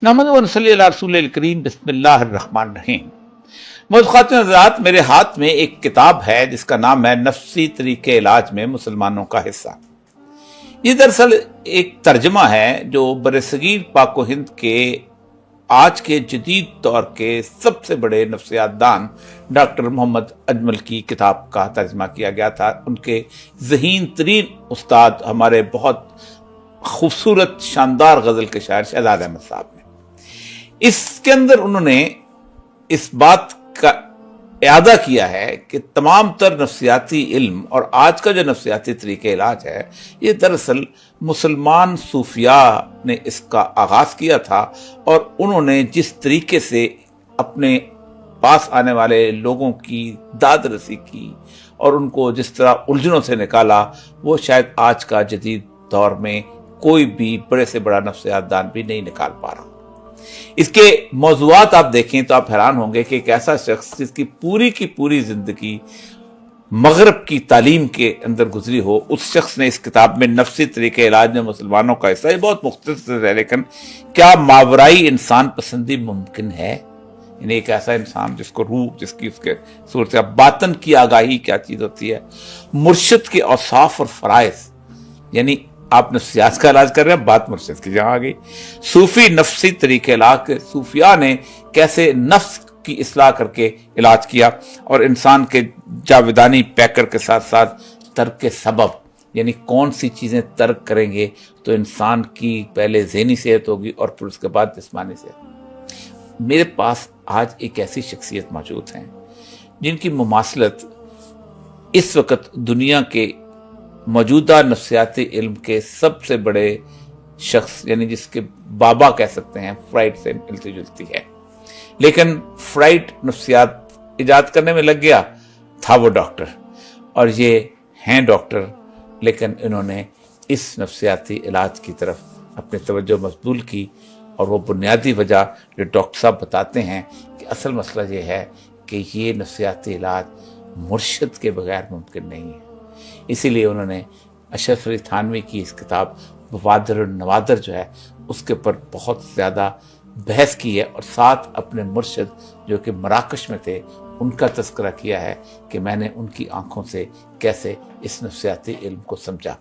नहमदुहु व नसल्ली अला रसूलिल करीम बिस्मिल्लाहिर रहमानिर रहीम। मुज़ हज़रात, मेरे हाथ में एक किताब है जिसका नाम है नफ्सी तरीके इलाज में मुसलमानों का हिस्सा। ये दरअसल एक तर्जमा है जो बरसगीर पाको हिंद के आज के जदीद दौर के सबसे बड़े नफ्सियात दान डॉक्टर मोहम्मद अजमल की किताब का तर्जमा किया गया था। उनके ज़हीन तरीन उस्ताद, हमारे बहुत खूबसूरत शानदार गज़ल के शायर शहजाद अहमद साहब ने इसके अंदर उन्होंने इस बात का इयादा किया है कि तमाम तर नफ्सियाती इल्म और आज का जो नफ्सियाती तरीके इलाज है, ये दरअसल मुसलमान सूफिया ने इसका आगाज किया था और उन्होंने जिस तरीके से अपने पास आने वाले लोगों की दाद रसी की और उनको जिस तरह उलझनों से निकाला, वो शायद आज का जदीद दौर में कोई भी बड़े से बड़ा नफ्सियात दान भी नहीं निकाल पा रहा। इसके मौज़ूआत आप देखें तो आप हैरान होंगे कि एक ऐसा शख्स जिसकी की पूरी जिंदगी मगरब की तालीम के अंदर गुजरी हो, उस शख्स ने इस किताब में नफ्सी तरीके इलाज में मुसलमानों का हिस्सा, ये बहुत मुख्तसर है लेकिन क्या मावराई इंसान पसंदी मुमकिन है? यानी एक ऐसा इंसान जिसको रूह, जिसकी उसके सूरत बातन की आगाही क्या चीज होती है, मुर्शिद के औसाफ और फराइज, यानी आप नफ्सियात का इलाज कर रहे हैं, बात मुर्शिद की जहां आ गई। सूफी नफ्सी तरीके इलाज के सूफिया ने कैसे नफ्स की इस्लाह करके इलाज किया और इंसान के जावेदानी पैकर के साथ साथ तर्क के सबब, यानी कौन सी चीजें तर्क करेंगे तो इंसान की पहले ज़हनी सेहत होगी और फिर उसके बाद जिस्मानी सेहत। मेरे पास आज एक ऐसी शख्सियत मौजूद हैं जिनकी मुमासलत इस वक्त दुनिया के मौजूदा नफ्सियाती इल्म के सबसे बड़े शख्स, यानी जिसके बाबा कह सकते हैं, फ्राइड से मिलती जुलती है। लेकिन फ्राइड नफ्सियात इजाद करने में लग गया था वो डॉक्टर, और ये हैं डॉक्टर, लेकिन इन्होंने इस नफ्सियाती इलाज की तरफ अपनी तवज्जो मबज़ूल की। और वो बुनियादी वजह जो डॉक्टर साहब बताते हैं कि असल मसला ये है कि ये नफ्सियाती इलाज मुर्शिद के बगैर मुमकिन नहीं है। इसीलिए उन्होंने अशरफ अली थानवी की इस किताब बवादिर और नवादिर जो है उसके ऊपर बहुत ज़्यादा बहस की है और साथ अपने मुर्शिद जो कि मराकश में थे उनका तज़किरा किया है कि मैंने उनकी आंखों से कैसे इस नफ्सियाती इल्म को समझा।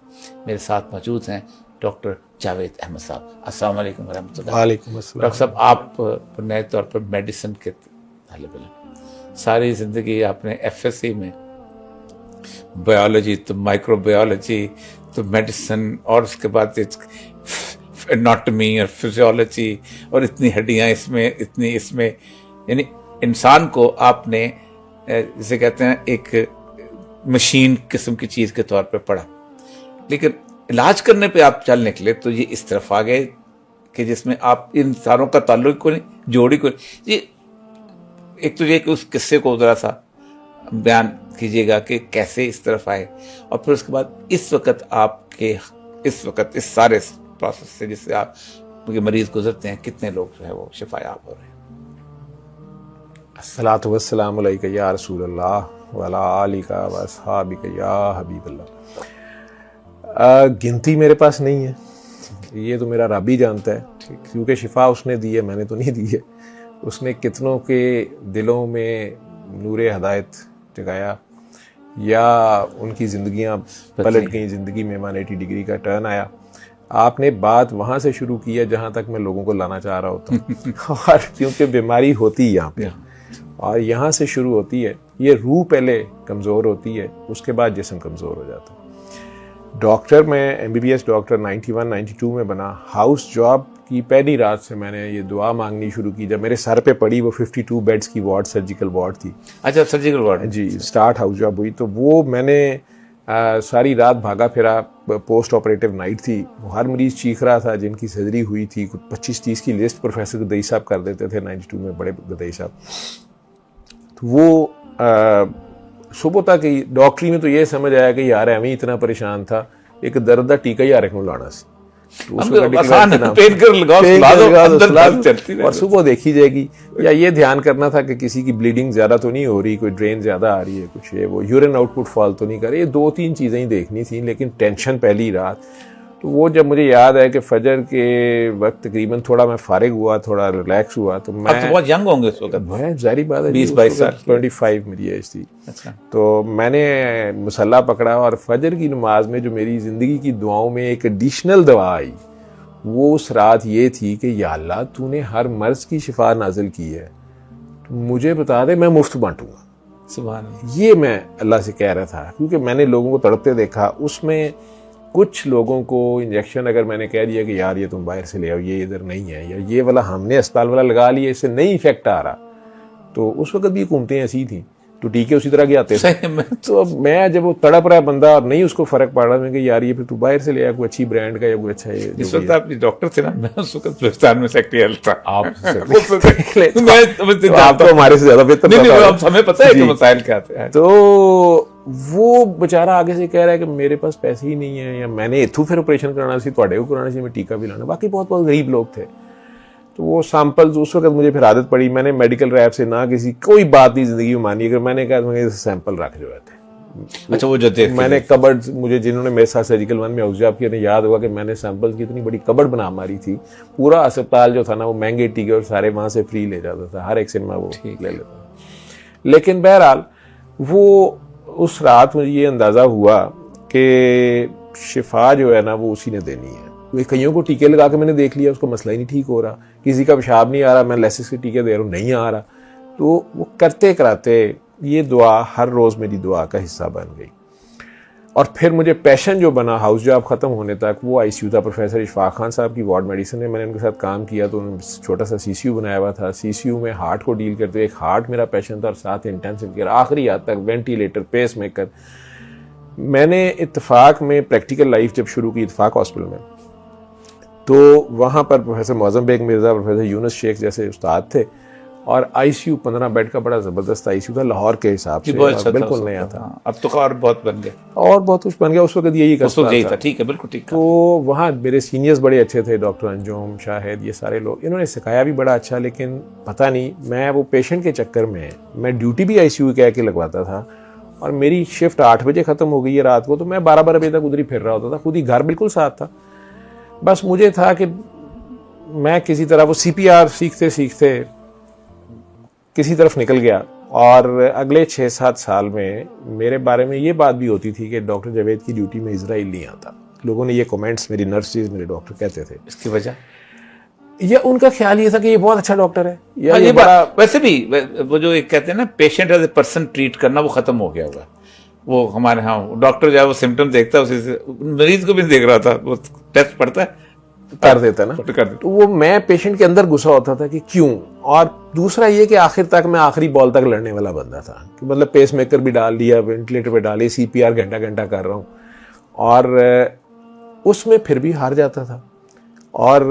मेरे साथ मौजूद हैं डॉक्टर जावेद अहमद साहब। अस्सलाम वालेकुम रहमतुल्लाह। वालेकुम अस्सलाम। डॉक्टर साहब, आप नए तौर पर मेडिसिन के तालिब इल्म, सारी ज़िंदगी आपने FSC में बायोलॉजी, तो माइक्रोबायोलॉजी, तो मेडिसिन, और उसके बाद एनाटॉमी और फिजियोलॉजी, और इतनी हड्डियां इसमें, इतनी इसमें, यानी इंसान को आपने जिसे कहते हैं एक मशीन किस्म की चीज़ के तौर पे पढ़ा, लेकिन इलाज करने पे आप चल निकले तो ये इस तरफ आ गए कि जिसमें आप इन सारों का ताल्लुक को नहीं, जोड़ी को नहीं। ये एक तो ये कि उस किस्से को ज़रा सा बयान कीजिएगा कि कैसे इस तरफ आए, और फिर उसके बाद इस वक्त इस सारे प्रोसेस से जिससे आप मरीज गुजरते हैं, कितने लोग जो है वो शिफायाब हो रहे हैं। अस्सलातु वस्सलामु अलैका या रसूलल्लाह व अला आलिका व अस्हाबिका या हबीबल्लाह। गिनती मेरे पास नहीं है, ये तो मेरा रब ही जानता है, क्योंकि शिफा उसने दी है, मैंने तो नहीं दी है। उसने कितनों के दिलों में नूरे हदायत जगाया या उनकी ज़िंदगियां पलट गई, ज़िंदगी में 180 डिग्री का टर्न आया। आपने बात वहाँ से शुरू किया जहाँ तक मैं लोगों को लाना चाह रहा होता हूँ और क्योंकि बीमारी होती है यहाँ पे और यहाँ से शुरू होती है। ये रूह पहले कमज़ोर होती है, उसके बाद जिस्म कमज़ोर हो जाता है। डॉक्टर, मैं MBBS डॉक्टर 91-92 में बना। हाउस जॉब की पहली रात से मैंने ये दुआ मांगनी शुरू की। जब मेरे सर पे पड़ी वो 52 बेड्स की वार्ड, सर्जिकल वार्ड थी। अच्छा, सर्जिकल वार्ड जी, स्टार्ट हाउस जॉब हुई तो वो मैंने सारी रात भागा फिरा। पोस्ट ऑपरेटिव नाइट थी, हर मरीज चीख रहा था जिनकी सर्जरी हुई थी। कुछ 25-30 की लिस्ट प्रोफेसर गदई साहब कर देते थे 92 में, बड़े गदई साहब। तो वो सुबह तक डॉक्टरी में तो ये समझ आया कि यार एवं इतना परेशान था, एक दर्द का टीका ही को लाना सी और सुबह देखी जाएगी। या ये ध्यान करना था कि किसी की ब्लीडिंग ज्यादा तो नहीं हो रही, कोई ड्रेन ज्यादा आ रही है, कुछ ये वो यूरिन आउटपुट फॉल तो नहीं कर रही। ये 2-3 चीजें ही देखनी थी, लेकिन टेंशन पहली रात। तो वो जब मुझे याद है कि फजर के वक्त तकरीबन थोड़ा मैं फारिग हुआ, थोड़ा रिलैक्स हुआ, तो मैं आप तो बहुत यंग होंगे इस वक्त। मैं जारी बात है 20-22 साल, 25 मेरी एज थी। अच्छा। तो मैंने मुसल्ला पकड़ा और फजर की नमाज में जो मेरी ज़िंदगी की दुआओं में एक एडिशनल दुआ आई, वो उस रात ये थी कि या अल्लाह तूने हर मर्ज की शिफा नाजिल की है, तो मुझे बता दे, मैं मुफ्त बांटूंगा। सुभान अल्लाह। ये मैं अल्लाह से कह रहा था, क्योंकि मैंने लोगों को तड़पते देखा। उसमें कुछ लोगों को इंजेक्शन अगर मैंने कह दिया कि यार ये तुम बाहर से ले आओ, ये इधर नहीं है, या ये वाला हमने अस्पताल वाला लगा लिया, इससे नहीं इफेक्ट आ रहा, तो उस वक्त भी हुकूमतें ऐसी थी, तो टीके उसी तरह के आते थे। तो अब मैं जब वो तड़प रहा है बंदा और नहीं उसको फर्क पड़ रहा, मैं कि यार ये फिर तू बाहर से ले आया, कोई अच्छी ब्रांड का या कोई अच्छा है। जिस वक्त आप डॉक्टर थे ना, मैं उस वक्त पाकिस्तान में सेक्रेटरी हेल्थ था। आप मैं आपको हमारे से ज्यादा बेहतर हमें पता है कि मसाइल क्या थे। तो वो बेचारा आगे से कह रहा है कि मेरे पास पैसे ही नहीं है, या मैंने इथू फिर ऑपरेशन कराना सी, ਤੁਹਾਡੇ को कराना सी, मैं टीका भी लाना। बाकी बहुत बहुत गरीब लोग थे। तो वो सैंपल्स उस वक्त मुझे फिर आदत पड़ी, मैंने मेडिकल रैप से ना किसी कोई बात नहीं जिंदगी में मानी। अगर मैंने कहा तो सैंपल रख जो थे। अच्छा, वो जो थे मैंने कबर्ड, मुझे जिन्होंने मेरे साथ सर्जिकल वन में ऑब्जर्व किया, याद होगा कि मैंने सैंपल्स की इतनी बड़ी कबर्ड बना मारी थी। पूरा अस्पताल जो था ना, वो महंगे टीके और सारे वहां से फ्री ले जाता था, हर एक सिनेमा वो ले लेता। लेकिन बहरहाल वो उस रात मुझे ये अंदाजा हुआ कि शिफा जो है ना वो उसी ने देनी है। कईयों को टीके लगा के मैंने देख लिया, उसको मसला ही नहीं ठीक हो रहा, किसी का पेशाब नहीं आ रहा, मैं लेसिस के टीके दे रहा हूँ, नहीं आ रहा। तो वो करते कराते ये दुआ हर रोज़ मेरी दुआ का हिस्सा बन गई। और फिर मुझे पैशन जो बना हाउस जॉब ख़त्म होने तक, वो आईसीयू था। प्रोफेसर इशफाक खान साहब की वार्ड मेडिसिन में मैंने उनके साथ काम किया, तो उन्होंने छोटा सा सीसीयू बनाया हुआ था। सीसीयू में हार्ट को डील करते हुए, एक हार्ट मेरा पैशन था और साथ इंटेंसिव केयर, आखिरी हद तक वेंटिलेटर, पेस मेकर। मैंने इत्तेफाक में प्रैक्टिकल लाइफ जब शुरू की इत्तेफाक हॉस्पिटल में, तो वहाँ पर प्रोफेसर मौज़म बेग मिर्ज़ा, प्रोफेसर यूनुस शेख जैसे उस्ताद थे, और आईसीयू 15 बेड का बड़ा ज़बरदस्त आईसीयू था लाहौर के हिसाब से, बिल्कुल नया था। अब तो और बहुत बन गया, और बहुत कुछ बन गया। उस वक्त यही था। ठीक है, बिल्कुल ठीक। तो वहाँ मेरे सीनियर्स बड़े अच्छे थे, डॉक्टर अंजुम, शाहिद, ये सारे लोग, इन्होंने सिखाया भी बड़ा अच्छा। लेकिन पता नहीं, मैं वो पेशेंट के चक्कर में, मैं ड्यूटी भी आईसीयू कह के लगवाता था, और मेरी शिफ्ट 8 बजे ख़त्म हो गई है रात को, तो मैं 12-12 बजे तक उधर ही फिर रहा होता था। खुद ही घर बिल्कुल साथ था। बस मुझे था कि मैं किसी तरह वो सीपीआर सीखते सीखते किसी तरफ निकल गया। और अगले 6-7 साल में मेरे बारे में ये बात भी होती थी कि डॉक्टर जावेद की ड्यूटी में इजराइल नहीं आता। लोगों ने ये कमेंट्स, मेरी नर्सेज, मेरे डॉक्टर कहते थे। इसकी वजह या उनका ख्याल ये था कि ये बहुत अच्छा डॉक्टर है, या ये बात वैसे भी वो जो एक कहते हैं ना, patient as a person treat करना, वो खत्म हो गया हुआ। वो हमारे यहाँ डॉक्टर जो है वो सिम्टम देखता है, उसी से मरीज को भी देख रहा था, वो टेस्ट पड़ता है, कर देता ना, तो वो मैं पेशेंट के अंदर गुस्सा होता था कि क्यों। और दूसरा ये कि आखिर तक मैं आखिरी बॉल तक लड़ने वाला बंदा था, कि मतलब पेस मेकर भी डाल दिया, वेंटिलेटर पे डाले, सीपीआर घंटा घंटा कर रहा हूँ, और उसमें फिर भी हार जाता था। और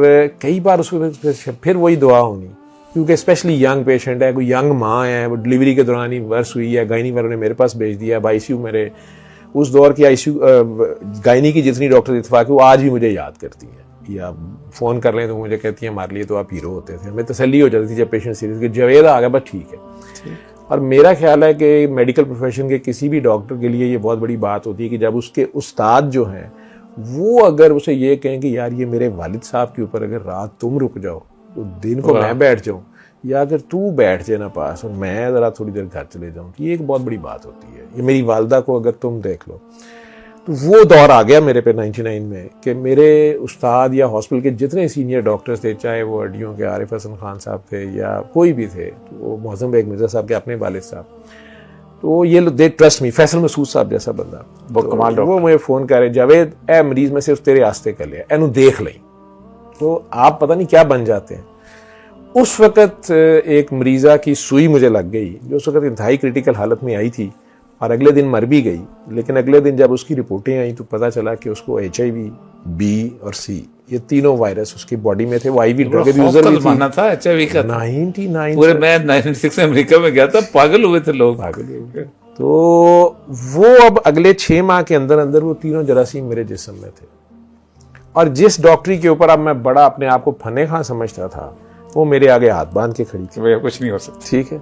कई बार उसमें फिर वही दुआ होनी, क्योंकि स्पेशली यंग पेशेंट है, कोई यंग माँ है, वो डिलीवरी के दौरान ही वर्स हुई है, गायनी वालों ने मेरे पास भेज दिया। अब आईसीयू मेरे उस दौर की आईसीयू गायनी की जितनी डॉक्टर इत्तेफाक है वो आज भी मुझे याद करती हैं, या फ़ोन कर लें तो मुझे कहती हैं हमारे लिए तो आप हीरो होते थे। हमें तसल्ली हो जाती थी जब पेशेंट सीरियस, कि जावेद आ गया, बस ठीक है। और मेरा ख्याल है कि मेडिकल प्रोफेशन के किसी भी डॉक्टर के लिए ये बहुत बड़ी बात होती है कि जब उसके उस्ताद जो हैं वो अगर उसे ये कहें कि यार ये मेरे वालिद साहब के ऊपर अगर रात तुम रुक जाओ तो दिन को मैं बैठ जाऊँ, या अगर तू बैठ जाए ना पास और मैं ज़रा थोड़ी देर घर चले जाऊँ, तो ये एक बहुत बड़ी बात होती है। ये मेरी वालदा को अगर तुम देख लो, तो वो दौर आ गया मेरे पे 99 में कि मेरे उस्ताद या हॉस्पिटल के जितने सीनियर डॉक्टर्स थे, चाहे वो हड्डियों के आरिफ हसन खान साहब थे या कोई भी थे, तो वो मौज़म बेग मिर्ज़ा साहब के अपने वालिद साहब, तो ये they trust me, Faisal Masood साहब जैसा बंदा, वो कमाल डॉक्टर, वो मुझे फ़ोन करे, जावेद ए मरीज़ में सिर्फ तेरे आस्ते कर लिया, एनू देख लें। तो आप पता नहीं क्या बन जाते हैं। उस वक़्त एक मरीज़ा की सुई मुझे लग गई, जो उस वक़्त इंतहाई क्रिटिकल हालत में आई थी, और अगले दिन मर भी गई। लेकिन अगले दिन जब उसकी रिपोर्टें आई तो पता चला कि उसको HIV, B और C, ये तीनों वायरस उसकी बॉडी में थे। वो IV ड्रग यूजर भी था HIV का। 99 पूरे मैं 96 में अमेरिका में गया था, पागल हुए थे लोग, पागल हुए। तो वो अब अगले 6 माह के अंदर अंदर वो तीनों जरासीम मेरे जिस्म में थे। और जिस डॉक्टरी के ऊपर अब मैं बड़ा अपने आप को फने खां समझता था, वो मेरे आगे हाथ बांध के खड़ी थी, कुछ नहीं हो सकता। ठीक है,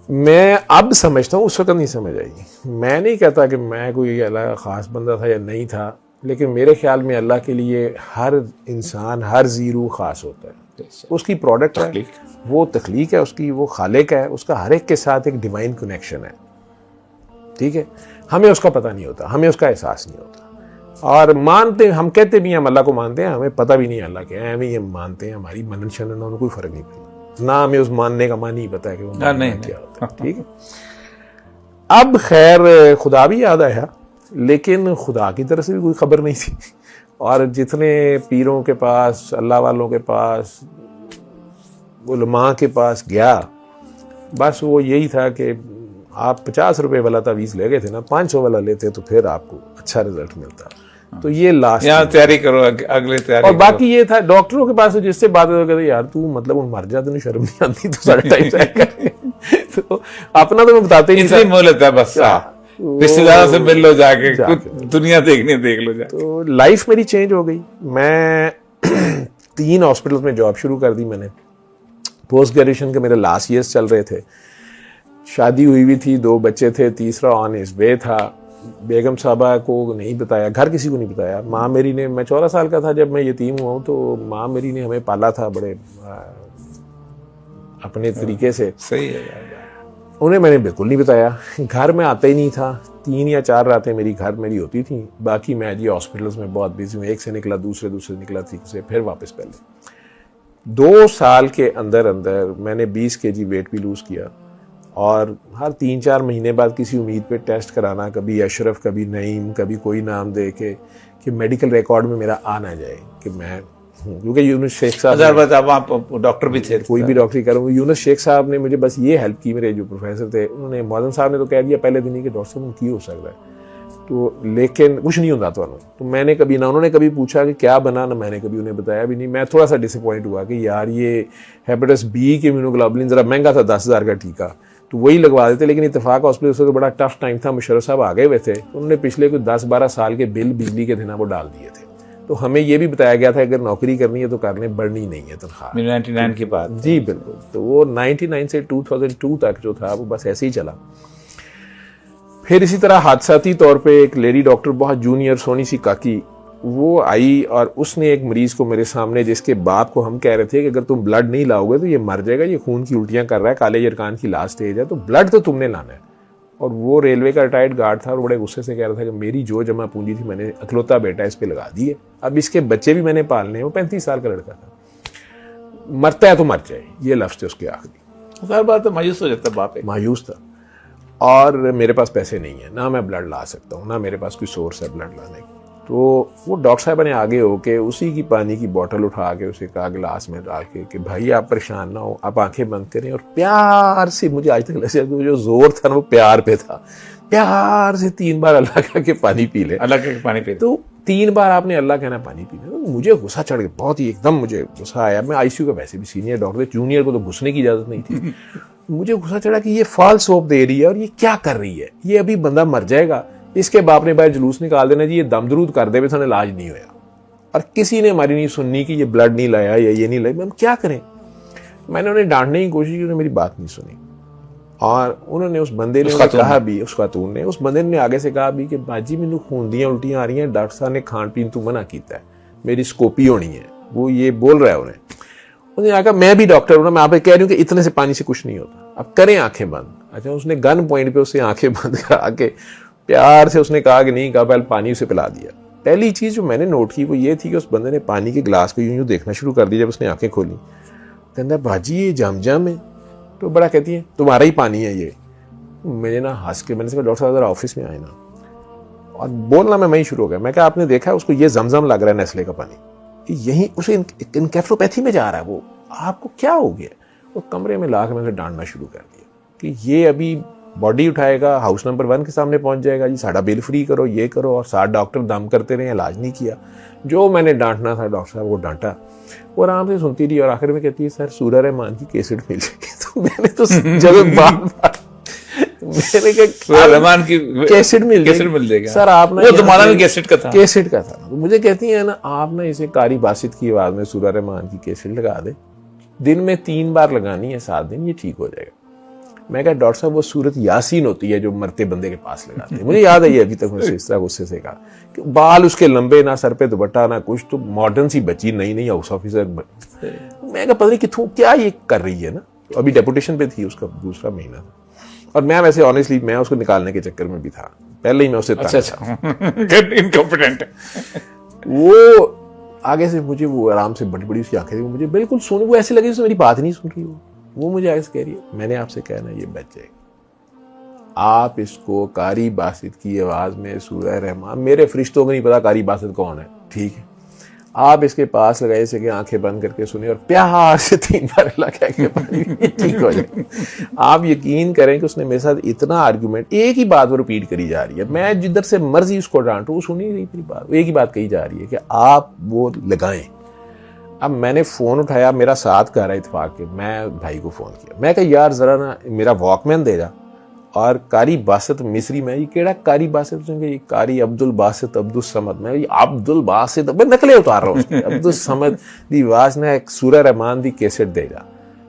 मैं अब समझता हूँ, उस वक्त नहीं समझ आई। मैं नहीं कहता कि मैं कोई अलग खास बंदा था या नहीं था, लेकिन मेरे ख्याल में अल्लाह के लिए हर इंसान, हर ज़ीरू ख़ास होता है। उसकी प्रोडक्ट है, वो तख्लीक है उसकी, वो खालिक है, उसका हर एक के साथ एक डिवाइन कनेक्शन है। ठीक है, हमें उसका पता नहीं होता, हमें उसका एहसास नहीं होता। और मानते, हम कहते भी हैं हम अल्लाह को मानते हैं, हमें पता भी नहीं अल्लाह के हैं, हमें ये मानते हैं, हमारी मनन शनन में कोई फ़र्क नहीं पड़ता, ना हमें उस मानने का मान ही पता है कि वो मानना क्या होता है। ठीक है, अब खैर खुदा भी याद आया, लेकिन खुदा की तरफ से भी कोई खबर नहीं थी। और जितने पीरों के पास, अल्लाह वालों के पास, उलमा के पास गया, बस वो यही था कि आप 50 रुपए वाला तावीज़ ले गए थे ना, 500 वाला लेते तो फिर आपको अच्छा रिजल्ट मिलता। तो ये लास्ट यहाँ तैयारी करो, अगले तैयारी और बाकी ये था डॉक्टरों के पास जिससे बात कहते यार तू मतलब मर जा, तेन शर्म नहीं आती, तो सारा टाइम तो अपना तो मैं बताते ही इसलिए मोहलत है बस, रिश्तेदारों से मिल लो जाके, कुछ दुनिया देखने देख लो जाके। तो लाइफ मेरी चेंज हो गई। मैं 3 हॉस्पिटल्स में जॉब शुरू कर दी मैंने। पोस्ट ग्रेजुएशन के मेरे लास्ट ईयर्स चल रहे थे, शादी हुई हुई थी, 2 बच्चे थे, तीसरा ऑन इज वे था। बेगम साहबा को नहीं बताया, घर किसी को नहीं बताया। माँ मेरी ने, मैं 14 साल का था जब मैं यतीम हुआ हूँ, तो माँ मेरी ने हमें पाला था बड़े अपने तरीके से। सही है, उन्हें मैंने बिल्कुल नहीं बताया, घर में आता ही नहीं था। 3 या 4 रातें मेरी घर मेरी होती थी, बाकी मैं जी हॉस्पिटल्स में बहुत बिजी हूँ, एक से निकला दूसरे निकला तीसरे, फिर वापस पहले। 2 साल के अंदर अंदर मैंने 20 kg वेट भी लूज़ किया। और हर 3-4 महीने बाद किसी उम्मीद पे टेस्ट कराना, कभी अशरफ, कभी नईम, कभी कोई नाम दे के कि मेडिकल रिकॉर्ड में मेरा आ ना जाए कि मैं हूँ। क्योंकि यूनुस शेख साहब, आप डॉक्टर भी थे, कोई भी डॉक्टरी करूँ, यूनुस शेख साहब ने मुझे बस ये हेल्प की, मेरे जो प्रोफेसर थे उन्होंने, मौजम साहब ने तो कह दिया पहले दिन ही कि डॉक्टर साहब की हो सकता है, तो लेकिन कुछ नहीं होता। तो मैंने कभी ना, उन्होंने कभी पूछा कि क्या बना, ना मैंने कभी उन्हें बताया भी नहीं। मैं थोड़ा सा डिसअपॉइंट हुआ कि यार ये हेपेटाइटिस बी की इम्यूनोग्लोबुलिन ज़रा महंगा था, 10,000 का टीका, तो वही लगवा देते। लेकिन इत्तेफाक हॉस्पिटल से तो बड़ा टफ टाइम था, मुशर्रफ साहब आ गए हुए थे, उन्होंने पिछले कुछ 10-12 साल के बिल बिजली के थे ना, वो डाल दिए थे। तो हमें ये भी बताया गया था अगर नौकरी करनी है तो करने, बढ़नी नहीं है तनख्वाह। 99 की बात जी बिल्कुल। तो वो 99 से 2002 तक जो था वो बस ऐसे ही चला। फिर इसी तरह हादसाती तौर पे एक लेडी डॉक्टर, बहुत जूनियर, सोनी सी काकी, वो आई और उसने एक मरीज को मेरे सामने, जिसके बाप को हम कह रहे थे कि अगर तुम ब्लड नहीं लाओगे तो ये मर जाएगा, ये खून की उल्टियां कर रहा है, काले जरकान की लास्ट स्टेज है, तो ब्लड तो तुमने लाना है। और वो रेलवे का रिटायर्ड गार्ड था और बड़े गुस्से से कह रहा था कि मेरी जो जमा पूंजी थी मैंने अकलौता बेटा इस पे लगा दी है, अब इसके बच्चे भी मैंने पालने हैं। वो 35 साल का लड़का था, मरता है तो मर जाए, ये लफ्ज़ थे उसके आखिरी। हर बात तो मायूस हो जाता, बाप मायूस था। और मेरे पास पैसे नहीं है, ना मैं ब्लड ला सकता हूँ, ना मेरे पास कोई सोर्स है ब्लड लाने की। तो वो डॉक्टर साहब ने आगे होके उसी की पानी की बोतल उठा के उसे कहा गिलास में डाल के कि भाई आप परेशान ना हो, आप आंखें बंद करें और प्यार से, मुझे आज तक लगे जो जोर था ना वो प्यार पे था, प्यार से 3 बार अल्लाह कह के पानी पी ले, अल्लाह के पानी पी ले। तो 3 बार आपने अल्लाह कहना पानी पी ले। तो मुझे गुस्सा चढ़ गया, बहुत ही एकदम मुझे गुस्सा आया। मैं आईसीयू का वैसे भी सीनियर डॉक्टर, जूनियर को तो घुसने की इजाजत नहीं थी। मुझे गुस्सा चढ़ा कि ये फॉल्स होप दे रही है और ये क्या कर रही है, ये अभी बंदा मर जाएगा, इसके बाप ने बाहर जुलूस निकाल देना जी, ये दमदरूद कर दे, सन इलाज नहीं होया। और किसी ने हमारी नहीं सुननी कि ये ब्लड नहीं लाया या ये नहीं लाया, हम क्या करें। मैंने उन्हें डांटने की कोशिश की, उन्होंने मेरी बात नहीं सुनी। और उन्होंने उस बंदे ने कहा भी, उस खातून ने, उस बंदे ने आगे से कहा भी कि बाजी मैनू खून दियां उल्टियां आ रही हैं, डॉक्टर साहब ने खान पीन तू मना किया है, मेरी स्कोपी होनी है, वो ये बोल रहा है उन्हें। उन्हें आकर मैं भी डॉक्टर हूं, मैं आप कह रही हूँ कि इतने से पानी से कुछ नहीं होता, अब करें आंखें बंद। अच्छा, उसने गन पॉइंट पे उससे आंखें बंद करा के प्यार से उसने कहा कि नहीं, कहा पहले पानी उसे पिला दिया। पहली चीज जो मैंने नोट की वो ये थी कि उस बंदे ने पानी के गिलास को यूं देखना शुरू कर दिया। जब उसने आंखें खोली, कहता बाजी ये जम है, तो बड़ा कहती है तुम्हारा ही पानी है ये। मैंने ना हंस के, मैंने कहा डॉक्टर साहब जरा ऑफिस में आए ना, और बोलना मैं वहीं शुरू हो गया। मैं कहा आपने देखा उसको ये जमजम लग रहा है नेस्ले का पानी, यही उसे इनकेफ्लोपैथी में जा रहा है, वो आपको क्या हो गया। वो कमरे में लाकर मैंने डांटना शुरू कर दिया कि ये अभी बॉडी उठाएगा, हाउस नंबर 1 के सामने पहुंच जाएगा, जी साड़ा बिल फ्री करो, ये करो, और 7 डॉक्टर दम करते रहे, इलाज नहीं किया। जो मैंने डांटना था डॉक्टर साहब को डांटा, वो आराम से सुनती रही। और आखिर में कहती है सर सूरा रहमान की कैसेट मिल जाएगी। तो मैंने तो जब बार मैंने कहा रहमान की कैसेट मिल जाएगी सर, आप ना, वो तुम्हारा भी कैसेट का था, कैसेट का था। तो मुझे कहती है ना, आप ना इसे कारी बासित की आवाज में सूरा रहमान की कैसेट लगा दे, दिन में 3 बार लगानी है, 7 दिन, ये ठीक हो जाएगा। मैं कहा डॉक्टर साहब वो सूरत यासीन होती है जो मरते बंदे के पास लगाते हैं। मुझे याद है ये अभी तक, मुझे इस तरह गुस्से से कहा कि बाल उसके लंबे, ना सर पे दुपट्टा ना कुछ, तो मॉडर्न सी बची, नई नई हाउस ऑफिसर। मैं कहा पता नहीं किथों क्या ये कर रही है ना। तो अभी डेपुटेशन पे थी, उसका दूसरा महीना था, और मैं वैसे ऑनेस्टली मैं उसको निकालने के चक्कर में भी था, पहले ही मैं उससे इनकॉम्पिटेंट। वो आगे से मुझे वो आराम से बड़ी बड़ी उसकी आंखें थी, वो मुझे बिल्कुल सुन, वो ऐसे लगे जैसे मेरी बात नहीं सुन रही वो मुझे आगे से कह रही है मैंने आपसे कहना ये बच जाएगी, आप इसको कारी बासित की आवाज में सूरह रहमान, मेरे फरिश्तों को नहीं पता कारी बासित कौन है, ठीक है, आप इसके पास लगाए सके, आंखें बंद करके सुने और प्यार से 3 बार लगा के ठीक हो जाए। आप यकीन करें कि उसने मेरे साथ इतना आर्गुमेंट, एक ही बात वो रिपीट करी जा रही है, मैं जिधर से मर्जी उसको डांटू वो सुनी नहीं मेरी बात, एक ही बात कही जा रही है कि आप वो लगाएं। अब मैंने फोन उठाया, मेरा साथ कह रहा है इत्तेफाक के, मैं भाई को फोन किया, मैं कहा यार जरा ना मेरा वॉकमैन दे जा, और कारी बासित मिस्री में, ये केड़ा कारी बासित, ये कारी अब्दुल बासित अब्दुल समद, मैं अब्दुल बासित, मैं नकले उतार रहा हूँ अब्दुल समद दी आवाज ने एक सूरह रहमान दी कैसेट दे जा।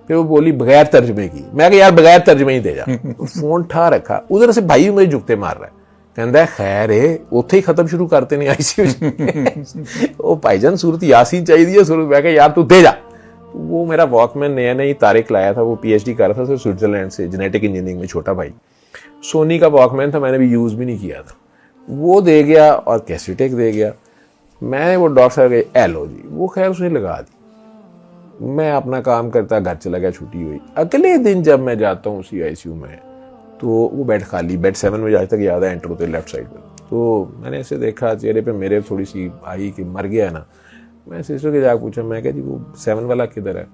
फिर वो बोली बगैर तर्जमे की, मैं कहा यार बगैर तर्जमे ही दे जा। फोन ठा रखा, उधर से भाई मुझे जुगते मार रहा है, कहता है खैर है उत्थे ही खत्म शुरू करते नहीं आईसीयू। ओ भाईजान सूरत यासीन चाहिए सूरत, मैं कहा यार तू दे जा। वो मेरा वॉकमैन नया नया तारिक लाया था, वो पीएचडी कर रहा था स्विट्जरलैंड से जेनेटिक इंजीनियरिंग में, छोटा भाई सोनी का वॉकमैन था, मैंने भी यूज भी नहीं किया था, वो दे गया और कैसेटेक दे गया। मैं वो डॉक्टर साहब के एलो जी, वो खैर उसने लगा दी, मैं अपना काम करता घर चला गया, छुट्टी हुई। अगले दिन जब मैं जाता हूँ उसी आईसीयू में, तो वो बेड खाली, बेड 7 में आज तक याद है, एंटर होते लेफ्ट साइड पे, तो मैंने ऐसे देखा चेहरे पे मेरे थोड़ी सी आई कि मर गया ना। मैं सिस्टर के जाकर पूछा, मैं कहा जी वो 7 वाला किधर है?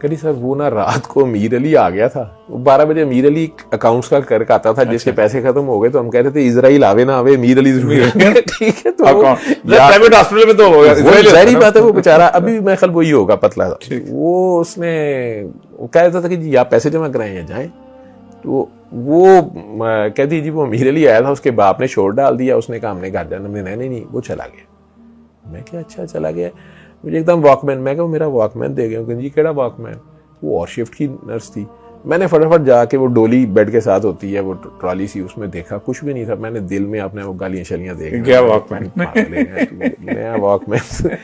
कहीं सर वो ना रात को अमीर अली आ गया था, वो 12 बजे अमीर अली अकाउंट्स का कर आता था, जिसके पैसे खत्म हो गए, तो हम कह रहे थे इजराइल आवे ना आवे अमीर अली जरूर है। ठीक है, तो प्राइवेट हॉस्पिटल में तो होगा, जाहिर बात है वो बेचारा अभी भी मैं ख्याल वही होगा, पतला था वो, उसने कह रहा था कि जी आप पैसे जमा कराएं या जाएं, तो वो कहती जी वो अमीर अली आया था, उसके बाप ने शोर डाल दिया, उसने कहा हमने घर जाना, मैंने नहीं वो चला गया। मैं क्या अच्छा चला गया, मुझे एकदम वॉकमैन, मैं क्या मेरा वॉकमैन दे गया, जी केड़ा वॉकमैन, वो और शिफ्ट की नर्स थी। मैंने फटाफट जाके वो डोली बेड के साथ होती है वो ट्रॉली सी, उसमें देखा कुछ भी नहीं था, मैंने दिल में अपने वो गालियां शलियां देख क्या वॉकमैन, नया वॉकमैन।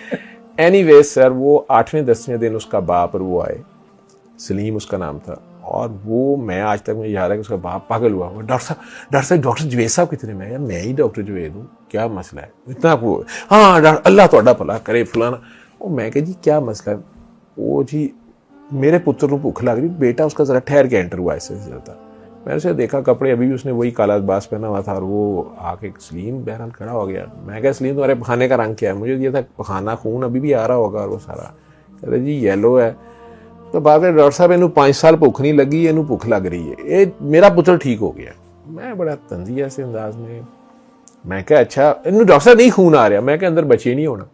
एनीवे सर वो 8वें-10वें दिन उसका बाप और वो आए, सलीम उसका नाम था, और वो मैं आज तक मुझे याद है कि उसका बाप पागल हुआ, डॉक्टर जवेद साहब कितने, मैं ही डॉक्टर जवेद हूँ, क्या मसला है इतना वो, हाँ अल्लाह ਤੁਹਾਡਾ भला करे फलाना। वो मैं कह जी क्या मसला है? वो जी मेरे पुत्र को भूख लग रही, बेटा उसका जरा ठहर के एंटर हुआ, ऐसे चलता। मैंने उसे देखा, कपड़े अभी भी उसने वही काला लिबास पहना हुआ था, और वो आके सलीम बहरहाल खड़ा हो गया। मैं कहा सलीम तुम्हारे पखाने का रंग क्या है? मुझे ये था पखाना खून अभी भी आ रहा होगा, और वो सारा कहते जी येलो है। तो बाप ने डॉक्टर साहब इन्हू 5 साल भुख नहीं लगी, इन्हू भुख लग रही है, ये मेरा पुत्र ठीक हो गया। मैं बड़ा तंजिया से अंदाज में मैं कहा अच्छा इन्हू डॉक्टर साहब नहीं खून आ रहा, मैं कहा अंदर बचे नहीं होना।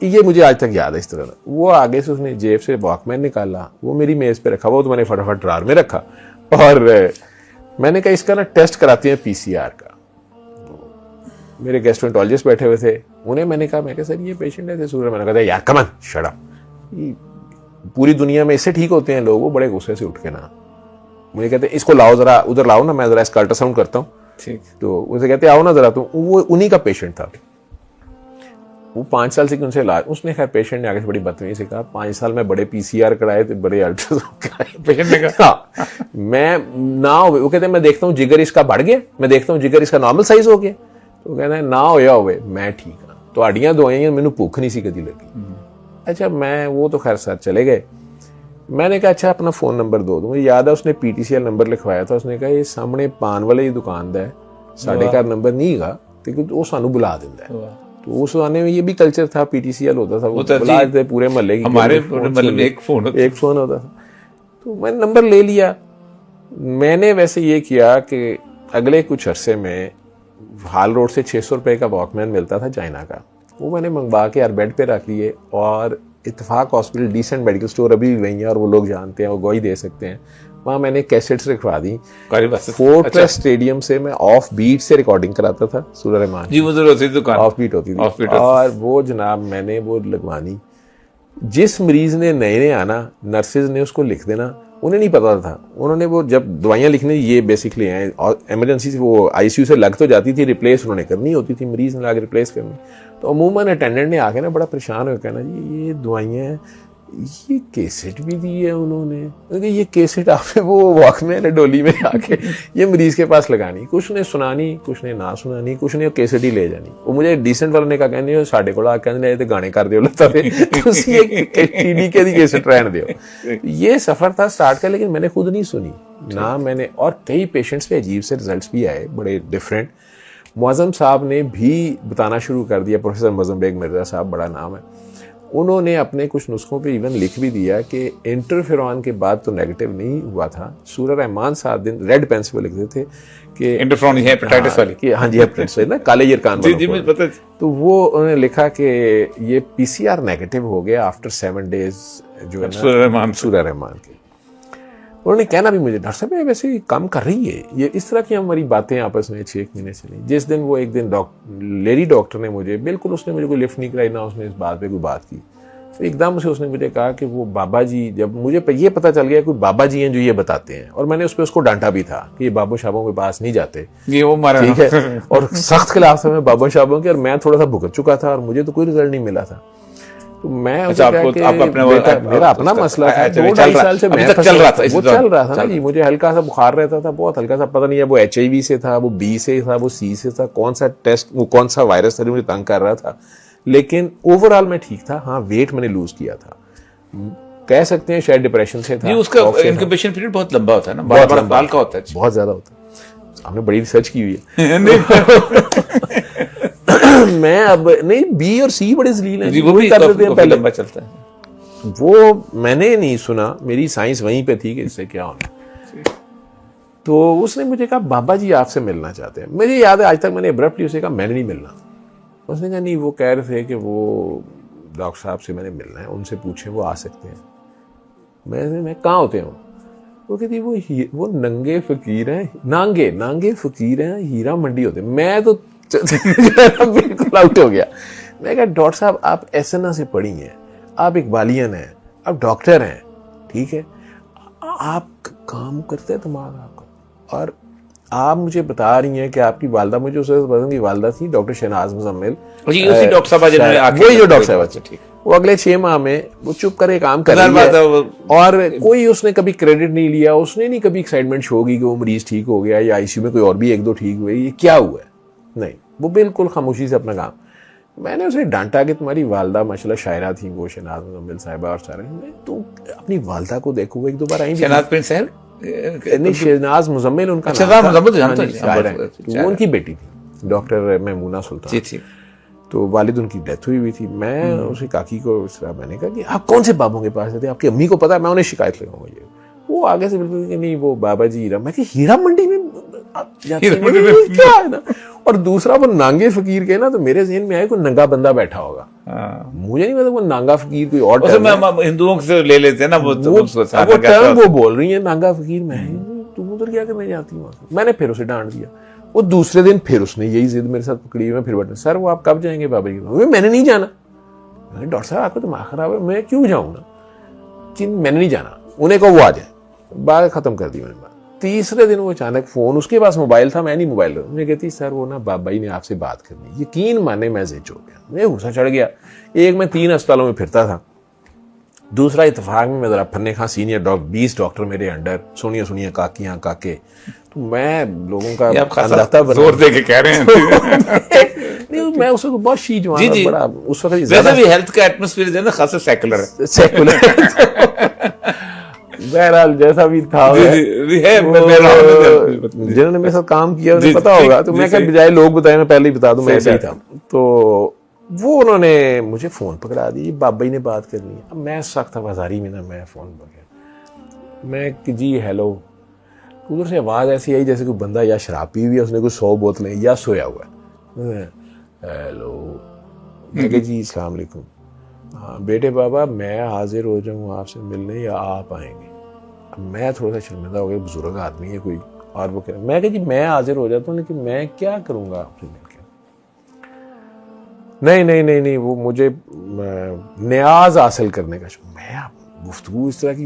ये मुझे आज तक याद है इस तरह। वो आगे से उसने जेब से वॉकमैन निकाला, वो मेरी मेज पे रखा, वो तो मैंने फटाफट ड्रार में रखा, और मैंने कहा इसका ना टेस्ट कराते हैं पीसीआर का। मेरे गैस्ट्रोएंटरोलॉजिस्ट बैठे हुए थे, उन्हें मैंने कहा सर ये पेशेंट है सूरज, मैंने कहा यार कमन शट अप, पूरी दुनिया में इससे ठीक होते हैं लोग। वो बड़े गुस्से से उठ के ना मुझे कहते इसको लाओ जरा, उधर लाओ ना, मैं जरा इसका अल्ट्रासाउंड करता हूँ। ठीक, तो उनसे कहते आओ ना जरा, तो वो उन्हीं का पेशेंट था। वो 5 साल से उनसे इलाज, उसने खैर पेशेंट ने आगे से बड़ी बदतमीजी से कहा 5 साल में बड़े पीसीआर कराए थे, बड़े अल्ट्रासाउंड कराए। पेशेंट ने कहा मैं ना, वो कहते मैं देखता हूँ जिगर इसका बढ़ गया, मैं देखता हूँ जिगर इसका नॉर्मल साइज हो गया। तो कहना ना होया हुए मैं ठीक हाँ, तो हड्डियां दवाइयां मैनू भूख नहीं सी कदी लगी। अच्छा मैं वो तो खैर सर चले गए। मैंने कहा अच्छा अपना फोन नंबर दो। मुझे याद है उसने पीटीसीएल नंबर लिखवाया था, उसने कहा ये सामने पान वाले की दुकान दा है, साढ़े घर नंबर नहीं गा, वो सानू बुला देता है। तो उस जमाने में ये भी कल्चर था, पीटीसीएल होता था, वो बुला देते पूरे महल्ले की, हमारे महल्ले में एक फोन होता था। तो मैंने नंबर ले लिया। मैंने वैसे ये किया कि अगले कुछ अरसे में हाल रोड से 600 रुपए का वॉकमैन मिलता था चाइना का, वो मैंने मंगवा के यार बेड पे रख लिए, और इत्तेफाक हॉस्पिटल डिसेंट मेडिकल स्टोर अभी भी वहीं है, और वो लोग जानते हैं, वो गवाही दे सकते हैं। वहाँ मैंने कैसेट्स रखवा दी। फोर्ट्रेस स्टेडियम से मैं ऑफ बीट से रिकॉर्डिंग कराता था सूरह रहमान जी, उधर होती दुकान ऑफ बीट होती थी, और वो जनाब मैंने वो लगवानी। जिस मरीज ने नए आना, नर्सेज ने उसको लिख देना उन्हें नहीं पता था। उन्होंने वो जब दवाइयाँ लिखने ये बेसिकली हैं, और इमरजेंसी से वो आईसीयू से लग तो जाती थी, रिप्लेस उन्होंने करनी होती थी, मरीज ने लाके रिप्लेस करनी। तो अमूमन अटेंडेंट ने आके ना बड़ा परेशान हो कहना, जी ये दवाइयाँ हैं, ये केसेट भी दी है उन्होंने, क्योंकि ये केसेट आपने वो वॉकमैन डोली में आके ये मरीज के पास लगानी, कुछ ने सुनानी, कुछ ने ना सुनानी, कुछ ने केसेट ही ले जानी। वो मुझे डिसेंट वालों ने कहा, कहने साढ़े को कहने ते गाने कर दियो लता टीडी के दी केसेट रहने दियो। ये सफर था स्टार्ट का, लेकिन मैंने खुद नहीं सुनी ना मैंने, और कई पेशेंट्स पे अजीब से रिजल्ट्स भी आए, बड़े डिफरेंट। मुअज़्ज़म साहब ने भी बताना शुरू कर दिया, प्रोफेसर मुअज़्ज़म बेग मिर्ज़ा साहब, बड़ा नाम है, उन्होंने अपने कुछ नुस्खों पे इवन लिख भी दिया कि इंटरफेरॉन के बाद तो नेगेटिव नहीं हुआ था। सूरह रहमान साहब दिन रेड पेन से वो लिखते थे कि इंटरफेरॉन हेपेटाइटिस वाली, कि हाँ जी हेपेटाइटिस ना, काले यरकान जी जी मुझे पता है। तो वो उन्होंने लिखा कि ये पीसीआर नेगेटिव हो गया आफ्टर 7 days जो है ना सूरह रहमान के। उन्होंने कहना भी मुझे, डॉक्टर साहब वैसे ही काम कर रही है ये, इस तरह की हमारी बातें आपस में 6 महीने से नहीं। जिस दिन वो एक दिन लेडी डॉक्टर ने मुझे बिल्कुल, उसने मुझे कोई लिफ्ट नहीं कराई ना उसने इस बात पे कोई बात की, तो एकदम से उसने मुझे कहा कि वो बाबा जी, जब मुझे ये पता चल गया कोई बाबा जी हैं जो ये बताते हैं, और मैंने उस पर उसको डांटा भी था कि ये बाबा शाबों के पास नहीं जाते, ये वो मारा, ठीक है, और सख्त खिलाफ था मैं बाबा शाबों के, और मैं थोड़ा सा भुगत चुका था और मुझे तो कोई रिजल्ट नहीं मिला था। तो मैं मेरा अपना मसला था, 2-2.5 साल से मैं चल रहा था, वो चल रहा था ना जी, मुझे हल्का सा बुखार रहता था, बहुत हल्का सा, पता नहीं है वो HIV से था, वो B से था, वो C से था, कौन सा टेस्ट, वो कौन सा वायरस था जो मुझे तंग कर रहा था, लेकिन ओवरऑल मैं ठीक था। हाँ, वेट मैंने लूज किया था, कह सकते हैं शायद डिप्रेशन से था। उसका इंक्यूबेशन पीरियड बहुत लंबा होता है ना, बहुत साल का होता है, बहुत ज्यादा होता है, हमने बड़ी रिसर्च की हुई है। मैं अब नहीं, बी और सी बड़े जलील हैं, वो भी कर देते हैं, पहले लंबा चलता है। वो मैंने नहीं सुना, मेरी साइंस वहीं पे थी कि इससे क्या होना। तो उसने मुझे कहा बाबा जी आपसे मिलना चाहते हैं। मुझे याद है आज तक मैंने अब्रप्टली उसे कहा मैंने नहीं मिलना। उसने कहा नहीं, वो कह रहे थे कि वो डॉक्टर साहब से मैंने मिलना है, उनसे पूछें वो आ सकते हैं। मैं कहाँ होते हैं वो कहती वो नंगे फकीर हैं, नांगे फकीर हैं, हीरा मंडी होते हैं। मैं तो बिल्कुल आउट हो गया। मैं कहा डॉक्टर साहब आप एसएनए से पढ़ी हैं, आप इकबालियन हैं, आप डॉक्टर हैं, ठीक है, आप काम करते हैं दिमाग आपका, और आप मुझे बता रही हैं कि आपकी वालदा, मुझे उस वक्त की वालदा थी डॉक्टर शहनाज मुजम्मिल, वही डॉक्टर साहब वही जो डॉक्टर साहब, ठीक, वो अगले 6 माह में वो चुप करे काम कर रही है, और कोई उसने कभी क्रेडिट नहीं लिया, उसने नहीं कभी एक्साइटमेंट शो की कि वो मरीज ठीक हो गया या आईसीयू में कोई और भी 1-2 ठीक हुए, ये क्या हुआ है, नहीं, वो बिल्कुल खामोशी से अपना काम। मैंने उसे डांटा कि तुम्हारी वालदा माशाल्लाह शायरा थी, वो शहनाज मुजम्मिल साहिबा और सारे, तुम अपनी वालदा को देखो, वो 1-2 बार आई, शहनाज प्रिंस है नहीं, शहनाज मुजम्मिल उनका नाम था, वो उनकी बेटी थी डॉक्टर महमूना सुल्तान जी, तो वालिद उनकी डेथ हुई थी। मैं उसी काकी को इस तरह मैंने कहा कि आप कौन से बाबों के पास जाते हैं, आपकी अम्मी को पता है, मैं उन्हें शिकायत लगाऊंगा। ये वो आगे से बिल्कुल कि नहीं वो बाबा जी हीरा, मैं कि हीरा मंडी में जाते हैं क्या है ना। और दूसरा वो नांगे फकीर के ना, तो मेरे ज़हन में आया कोई नंगा बंदा बैठा होगा, मुझे नहीं पता वो नांगा फकीर कोई और टर्म, हिंदुओं से ले लेते हैं ना वो टर्म, वो बोल रही है नांगा फकीर। मैं तुम उधर क्या करने जाती हूँ, मैंने फिर उसे डांट दिया। वो दूसरे दिन फिर उसने यही जिद मेरे साथ पकड़ी, मैं फिर बैठा, सर वो आप कब जाएंगे बाबा जी के? मैंने नहीं जाना। मैंने डॉक्टर साहब आपका दिमाग खराब है, मैं क्यों जाऊँ ना, कि मैंने नहीं जाना। उन्हें कहा वो आ जाए, बात खत्म कर दी मैंने बात। तीसरे दिन वो अचानक फोन, उसके पास मोबाइल था, मैं नहीं मोबाइल, मैं कहती सर वो ना बाबा जी ने आपसे बात करनी। यकीन माने मैं जिद हो गया, मैं गुस्सा चढ़ गया। एक मैं 3 अस्पतालों में फिरता था, दूसरा इत्तेफाक में मैं जरा फन्ने खां सीनियर 20 डॉक्टर मेरे अंडर, सुनिए काकियां काके, तो मैं लोगों का अंदाजा जोर दे के कह रहे हैं नहीं, मैं उस वक्त बहुत शी जवान बड़ा, उस वक्त वैसे भी हेल्थ का एटमॉस्फेयर जो है ना खासा सेकुलर बहरहाल जैसा भी था, जिन्होंने मेरे साथ काम किया उन्हें पता होगा। तो मैं क्या बजाय लोग बताए मैं पहले ही बता दूं, मैं ऐसा ही था। तो वो उन्होंने मुझे फोन पकड़ा दी, बाबा जी ने बात करनी है। अब मैं सख्त आवाजारी में ना, मैं फोन पकड़ा, मैं कि जी हेलो, उधर से आवाज ऐसी आई जैसे कोई बंदा या शराब पी हुई है, उसने कुछ 100 बोतलें या सोया हुआ है। हेलो, मैं कि जी अस्सलाम वालेकुम, हाँ बेटे बाबा मैं हाजिर हो जाऊँ आपसे मिलने या आप आएंगे? अब मैं थोड़ा सा शर्मिंदा हो गया, बुजुर्ग आदमी है कोई, और वो कह रहा, मैं कि जी मैं हाजिर हो जाता हूँ, लेकिन मैं क्या करूँगा आपसे मिलकर? नहीं, वो मुझे न्याज हासिल करने का। मैं गुफ्तगू इस तरह की,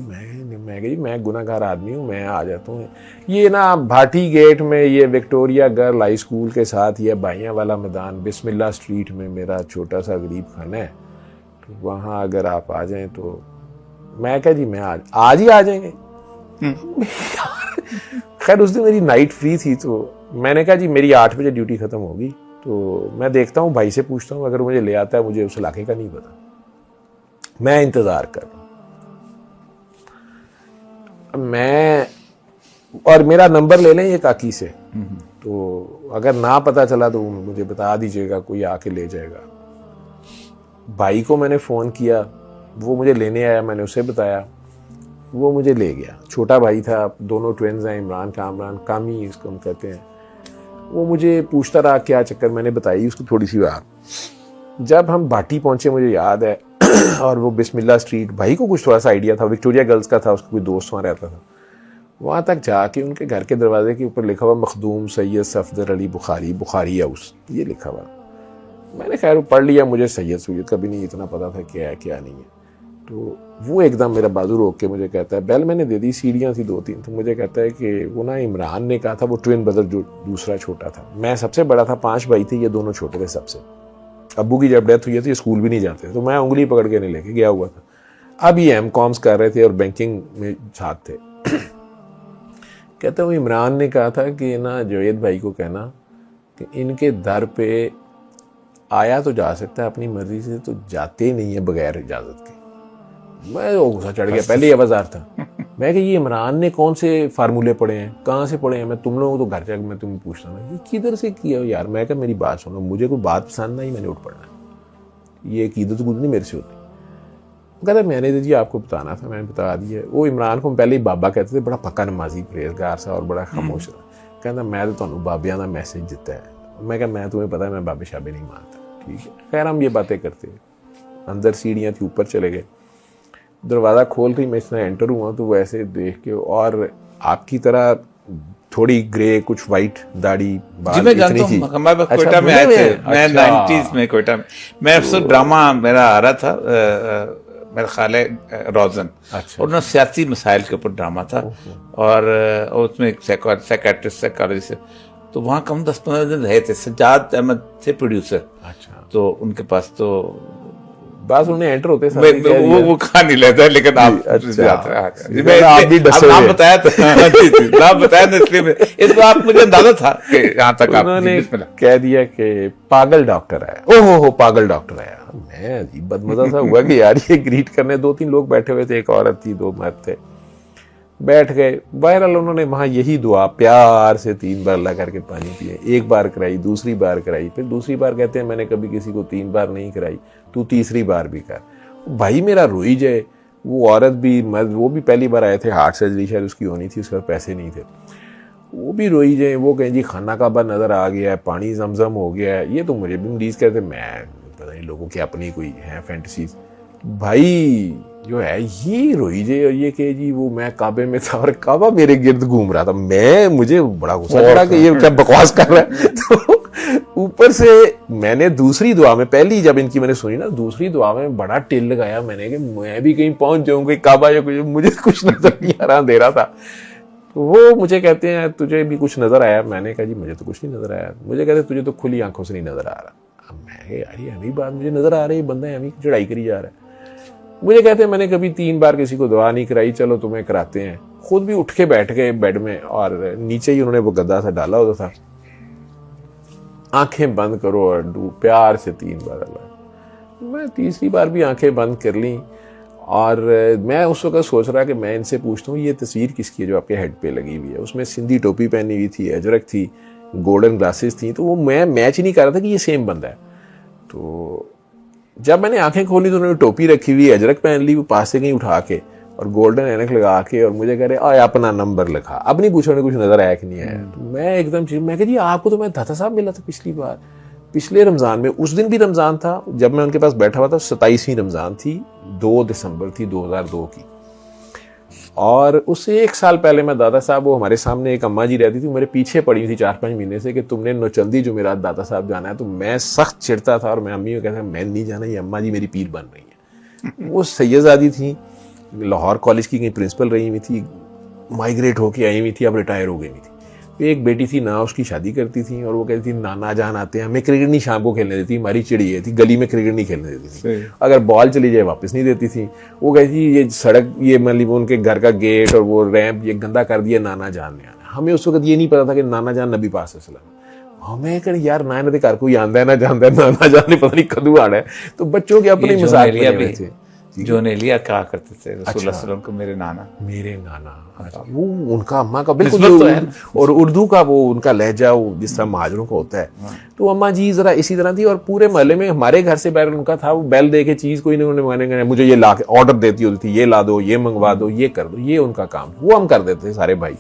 मैं गुनाहगार आदमी हूँ, मैं आ जाता हूँ। ये ना भाटी गेट में ये विक्टोरिया गर्ल हाई स्कूल के साथ ये बाइयाँ वाला मैदान बिस्मिल्लाह स्ट्रीट में मेरा छोटा सा गरीब खाना है, तो वहाँ अगर आप आ जाएं तो मैं कहा जी मैं आज ही आ जाएंगे। खैर उस दिन मेरी नाइट फ्री थी, तो मैंने कहा जी मेरी 8 बजे ड्यूटी खत्म होगी, तो मैं देखता हूँ भाई से पूछता हूँ, अगर मुझे ले आता है, मुझे उस इलाके का नहीं पता, मैं इंतजार कर रहा हूँ। मैं और मेरा नंबर ले लें ये काकी से, तो अगर ना पता चला तो मुझे बता दीजिएगा, कोई आके ले जाएगा। भाई को मैंने फ़ोन किया, वो मुझे लेने आया, मैंने उसे बताया, वो मुझे ले गया। छोटा भाई था, दोनों ट्विन्स हैं, इमरान कामरान, कामी इसको हम कहते हैं। वो मुझे पूछता रहा क्या चक्कर, मैंने बताई उसको थोड़ी सी बात। जब हम भाटी पहुंचे मुझे याद है और वो बिस्मिल्लाह स्ट्रीट, भाई को कुछ थोड़ा सा आइडिया था, विक्टोरिया गर्ल्स का था, उसका कोई दोस्त वहाँ रहता था। वहाँ तक जाके उनके घर के दरवाजे के ऊपर लिखा हुआ मखदूम सैयद सफदर अली बुखारी, बुखारी हाउस, ये लिखा हुआ। मैंने खैर पढ़ लिया, मुझे सैयद सैयद का भी नहीं इतना पता था क्या है क्या नहीं है। तो वो एकदम मेरा बाजू रोक के मुझे कहता है, बेल मैंने दे दी, सीढ़ियाँ थी 2-3, तो मुझे कहता है कि वो ना इमरान ने कहा था, वो ट्विन ब्रदर जो दूसरा छोटा था, मैं सबसे बड़ा था, 5 भाई थे, ये दोनों छोटे थे सबसे। अब्बू की जब डेथ हुई है तो ये स्कूल भी नहीं जाते, तो मैं उंगली पकड़ के नहीं लेके गया हुआ था। अब ये एमकॉम्स कर रहे थे और बैंकिंग में साथ थे। कहते वो इमरान ने कहा था कि ना जवेद भाई को कहना कि इनके दर पे आया तो जा सकता है, अपनी मर्जी से तो जाते नहीं है बगैर इजाजत के। मैं गुस्सा चढ़ गया, पहले ही आवाज़ार था। मैं कि ये इमरान ने कौन से फार्मूले पढ़े हैं, कहाँ से पढ़े हैं, मैं तुम लोगों को तो घर जाकर मैं तुम्हें पूछता ना, ये किधर से किया यार। मैं क्या मेरी बात सुनो, मुझे कोई बात पसंद नहीं, मैंने उठ पड़ना, ये कीदत गुद नहीं मेरे से होती। कहता मैंने तो जी आपको बताना था, मैंने बता दिया। वो इमरान को पहले ही बाबा कहते थे, बड़ा पक्का नमाजी परहेजगार सा और बड़ा खामोश था। कहता मैं तो तुहानू बाबियां का मैसेज दिता है। मैं क्या मैं तुम्हें पता है मैं बाबे शाबे नहीं मानता, ठीक है। खैर हम ये बातें करते, अंदर सीढ़ियाँ थी, ऊपर चले गए। दरवाज़ा खोल के मैं इसमें एंटर हुआ तो वैसे देख के, और आपकी तरह थोड़ी ग्रे, कुछ वाइट दाढ़ी, जी मैं जानता हूँ, हमारे पास कोयटा में आए थे, मैं 90s में कोयटा में, मैं अक्सर ड्रामा मेरा आ रहा था, मेरा ख्याल है रोजन, और उन्होंने सियासी मसाइल के ऊपर ड्रामा था, और उसमें एक साइकेट्रिस्ट साइकोलॉजिस्ट, तो वहाँ कम 10-15 दिन रहे थे। सज्जाद अहमद थे प्रोड्यूसर, तो उनके पास तो बस उन्हें एंटर होते वो खा नहीं लेता है, लेकिन आप नाम बताया था इसलिए इसको आप मुझे अंदाजा था कि यहाँ तक उन्होंने कह दिया कि पागल डॉक्टर आया। ओहो पागल डॉक्टर आया। मैं अजीब बदमजा सा हुआ कि यार ये ग्रीट करने 2-3 लोग बैठे हुए थे, एक औरत थी, 2 मर्द थे, बैठ गए। बहरहाल उन्होंने वहां यही दुआ प्यार से 3 बार ला करके पानी पिए, 1 बार कराई, दूसरी बार कराई, फिर दूसरी बार कहते हैं मैंने कभी किसी को 3 बार नहीं कराई, तू तीसरी बार भी कर। भाई मेरा रोई जाए। वो औरत भी मर्द, वो भी पहली बार आए थे, हार्ट सर्जरी शायद उसकी होनी थी, उसके पास पैसे नहीं थे, वो भी रोई जाए। वो कहें जी खाना काबा नजर आ गया है, पानी जमजम हो गया है। ये तो मुझे भी मरीज कहते, मैं पता नहीं लोगों की अपनी कोई है फैंटेसीज। भाई जो है ये रोई जे, और ये कहे जी वो मैं काबे में था और काबा मेरे गिर्द घूम रहा था। मुझे बड़ा गुस्सा चढ़ा कि ये क्या बकवास कर रहा है। तो ऊपर से मैंने दूसरी दुआ में, पहली जब इनकी मैंने सुनी ना, दूसरी दुआ में बड़ा टिल लगाया मैंने कि मैं भी कहीं पहुंच जाऊंगा काबा या कुछ, मुझे कुछ नजर नहीं आ रहा, अंधेरा था। तो वो मुझे कहते हैं तुझे भी कुछ नजर आया? मैंने कहा जी मुझे तो कुछ नहीं नजर आया। मुझे कहते तुझे तो खुली आंखों से नहीं नजर आ रहा। अब मैं यार ये अभी बात मुझे नजर आ रही है, बंदा अभी चढ़ाई करी जा रहा है। मुझे कहते हैं मैंने कभी 3 बार किसी को दुआ नहीं कराई, चलो तुम्हें कराते हैं। खुद भी उठ के बैठ गए बेड में, और नीचे ही उन्होंने वो गद्दा सा डाला होता था, आंखें बंद करो और प्यार से 3 बार अल्लाह। मैं तीसरी बार भी आंखें बंद कर ली, और मैं उस वक्त सोच रहा कि मैं इनसे पूछता हूँ ये तस्वीर किसकी है जो आपके हेड पे लगी हुई है। उसमें सिंधी टोपी पहनी हुई थी, अजरक थी, गोल्डन ग्लासेस थी, तो वो मैं मैच ही नहीं कर रहा था कि ये सेम बंदा है। तो जब मैंने आंखें खोली तो उन्होंने टोपी रखी हुई, अजरक पहन ली, वो पास से कहीं उठा के और गोल्डन ऐनक लगा के, और मुझे कह रहे आए अपना नंबर लिखा। अब नहीं पूछा कुछ नजर आया कि नहीं आया। तो मैं एकदम मैं कह जी आपको तो मैं दाता साहब मिला था पिछली बार, पिछले रमजान में। उस दिन भी रमजान था जब मैं उनके पास बैठा हुआ था, 27वीं रमजान थी, 2 दिसंबर थी 2002 की। और उससे 1 साल पहले मैं दादा साहब, वो हमारे सामने एक अम्मा जी रहती थी, मेरे पीछे पड़ी हुई थी 4-5 महीने से कि तुमने नौचंदी जुमेरात दादा साहब जाना है। तो मैं सख्त चिढ़ता था और मैं अम्मी को कहता मैं नहीं जाना, ये अम्मा जी मेरी पीर बन रही है। वो सैयदादी थी, लाहौर कॉलेज की कहीं प्रिंसिपल रही हुई थी, माइग्रेट होके आई हुई थी, अब रिटायर हो गई हुई थी। एक बेटी थी ना, उसकी शादी करती थी और वो कहती थी नाना जान आते हैं, हमें क्रिकेट नहीं शाम को खेलने देती, हमारी चिड़ी है थी, गली में क्रिकेट नहीं खेलने देती थी, अगर बॉल चली जाए वापस नहीं देती थी। वो कहती थी ये सड़क, ये मतलब उनके घर का गेट और वो रैंप ये गंदा कर दिया, नाना जान ने आना। हमें उस वक्त ये नहीं पता था कि नाना जान नबी पाक सल्लल्लाहु। हमें कह यार ना इन्होंने घर कोई आंदा है ना जानता है, नाना जान ने पता नहीं कदू आना है। तो बच्चों के अपने मजाक बने हुए थे। जो नेलिया कहा करते थे रसूलुल्लाह सल्लल्लाहु को मेरे नाना, वो उनका अम्मा का बिल्कुल तो है। और उर्दू का वो उनका लहजा वो जिस तरह महाजरों का होता है, तो अम्मा जी जरा इसी तरह थी। और पूरे मोहल्ले में हमारे घर से बैल उनका था, वो बैल दे के चीज कोई नहीं मंगाने, मुझे ये ला के ऑर्डर देती होती थी, ये ला दो, ये मंगवा दो, ये कर दो, ये उनका काम, वो हम कर देते थे सारे भाई।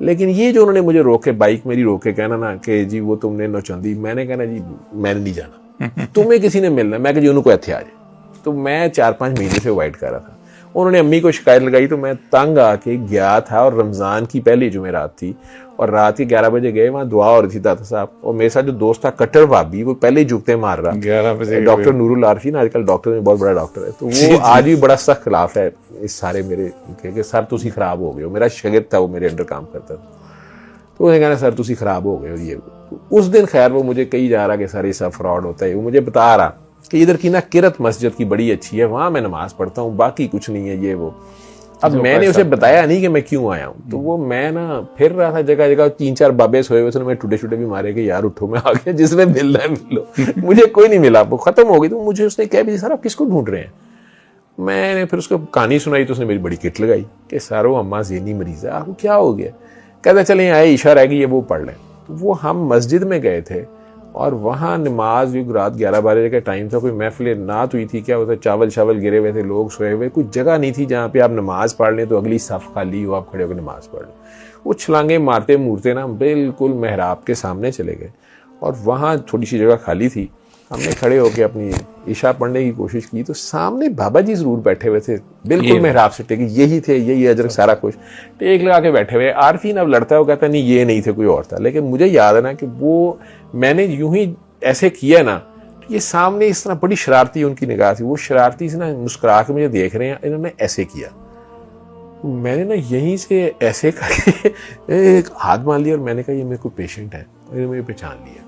लेकिन ये जो उन्होंने मुझे रोके, बाइक मेरी रोके, कहना ना कि जी वो तुमने नौचंदी, मैंने कहना जी मैंने नहीं जाना, तुम्हें किसी ने मिलना, मैं कह जी उनको इत्थे आ जाए। तो मैं 4-5 महीने से अवॉइड कर रहा था। उन्होंने अम्मी को शिकायत लगाई तो मैं तंग आके गया था, और रमज़ान की पहली जुमेरात थी और रात के 11 बजे गए, वहाँ दुआ हो रही थी दाता साहब, और मेरे साथ जो दोस्त था कट्टर भाभी, वो पहले ही जुगते मार रहा, 11 बजे डॉक्टर नूरुल आरफी ना, आजकल डॉक्टर में बहुत बड़ा डॉक्टर है, तो वो आज भी बड़ा सख्त खिलाफ है इस सारे मेरे कि सर तुसी खराब हो गए हो। मेरा शागिर्द था, वो मेरे अंडर काम करता था, तो उन्हें कहना सर तुसी खराब हो गए हो। ये उस दिन खैर वो मुझे कही जा रहा कि सर ये सब फ्रॉड होता है, वो मुझे बता रहा कि इधर की ना किरत मस्जिद की बड़ी अच्छी है, वहां मैं नमाज पढ़ता हूँ, बाकी कुछ नहीं है ये वो। अब मैंने उसे बताया नहीं कि मैं क्यों आया हूँ, तो वो मैं ना फिर रहा था जगह जगह, 3-4 बाबे सोए हुए थे, मैं टुडे भी मारे कि यार उठो मैं आ गया, जिसने मिलना है मिल लो। मुझे कोई नहीं मिला, वो खत्म हो गई। तो मुझे उसने कह भी सर आप किसको ढूंढ रहे हैं। मैंने फिर उसको कहानी सुनाई तो उसने मेरी बड़ी किट लगाई कि सारो अम्मा ज़हनी मरीज है, आपको क्या हो गया। कहते चले आए ईशा रह गई है वो पढ़ लें। तो वो हम मस्जिद में गए थे और वहाँ नमाज रात 11-12 का टाइम था, कोई महफिल नात हुई थी, क्या होता है चावल गिरे हुए थे, लोग सोए हुए, कुछ जगह नहीं थी जहाँ पे आप नमाज पढ़ लें, तो अगली सफ खाली हो, आप खड़े होकर नमाज पढ़ लें। वो छलांगे मारते मूरते ना बिल्कुल मेहराब के सामने चले गए, और वहाँ थोड़ी सी जगह खाली थी, हमने खड़े होकर अपनी ईशा पढ़ने की कोशिश की, तो सामने बाबा जी जरूर बैठे हुए थे, बिल्कुल मेहराब से टेके, यही थे, यही अजरक सारा कुछ टेक लगा के बैठे हुए। आरफीन अब लड़ता है, वो कहता नहीं ये नहीं थे, कोई और था। लेकिन मुझे याद है ना कि वो मैंने यूं ही ऐसे किया ना, तो ये सामने इस तरह बड़ी शरारती उनकी निगाह थी, वो शरारती से ना मुस्कुरा के मुझे देख रहे हैं, इन्होंने ऐसे किया, मैंने ना यहीं से ऐसे करके एक हाथ मान लिया और मैंने कहा ये मेरे को पेशेंट है, और इन्होंने मुझे पहचान लिया।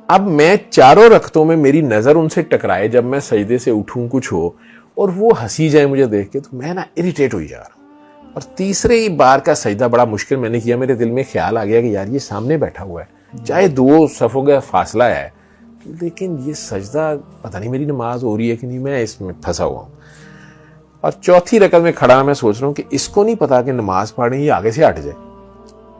अब मैं चारों रख्तों में मेरी नजर उनसे टकराए, जब मैं सजदे से उठूं कुछ हो और वो हंसी जाए मुझे देख के, तो मैं ना इरिटेट हुई जा रहा हूं। और तीसरे ही बार का सजदा बड़ा मुश्किल मैंने किया, मेरे दिल में ख्याल आ गया कि यार ये सामने बैठा हुआ है, चाहे 2 सफ़ों का फासला है, लेकिन ये सजदा पता नहीं मेरी नमाज हो रही है कि नहीं, मैं इसमें फंसा हुआ हूँ। और चौथी रकत में खड़ा मैं सोच रहा हूँ कि इसको नहीं पता कि नमाज पढ़नी, ये आगे से हट जाए।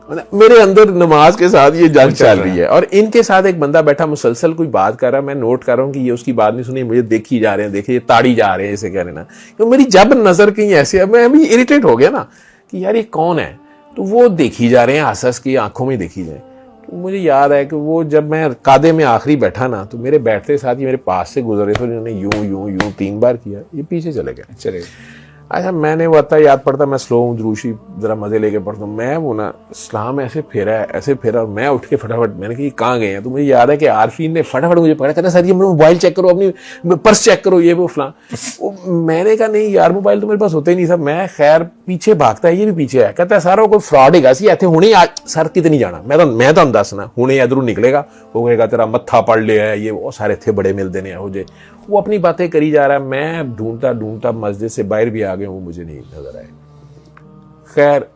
मेरे अंदर नमाज के साथ ये जंग चल रही है, और इनके साथ एक बंदा बैठा मुसलसल कोई बात कर रहा है, मैं नोट कर रहा हूँ कि ये उसकी बात नहीं सुनी, मुझे देखी जा रहे हैं, देखे ये ताड़ी जा रहे हैं, इसे कह रहे ना, तो मेरी जब नजर कहीं ऐसे है, मैं अभी इरिटेट हो गया ना कि यार ये कौन है, तो वो देखी जा रहे हैं, हंस की आंखों में देखी जाए। तो मुझे याद है कि वो जब मैं कादे में आखिरी बैठा ना, तो मेरे बैठते साथ ही मेरे पास से गुजरे थे, उन्होंने यूं 3 बार किया, ये पीछे चले गए। अच्छा मैंने वो आता याद पड़ता, मैं स्लो हूँ, द्रूशी जरा मजे लेके पढ़ता हूँ, मैं वो ना इस्लाम ऐसे फेरा, और मैं उठ के फटाफट, मैंने कहा कहाँ गए हैं, तो मुझे याद है कि आरफीन ने फटाफट मुझे पकड़ा, कहना सर ये मोबाइल चेक करो, अपनी पर्स चेक करो, ये वो फलां। मैंने कहा नहीं यार मोबाइल तो मेरे पास होता ही नहीं था। मैं खैर पीछे भागता है, ये भी पीछे है, कहता है सारा कोई फ्रॉड है सी इतने हुणे सर कितने नहीं जाना, मैं तो दसना हुणे इधरों निकलेगा, वो कहेगा तेरा मत्था पड़ लिया है, ये वो सारे इतने बड़े मिलते हैं हो जे। वो अपनी बातें करी जा रहा है, मैं ढूंढता मस्जिद से बाहर भी आ गया हूँ, मुझे नहीं नजर आए। खैर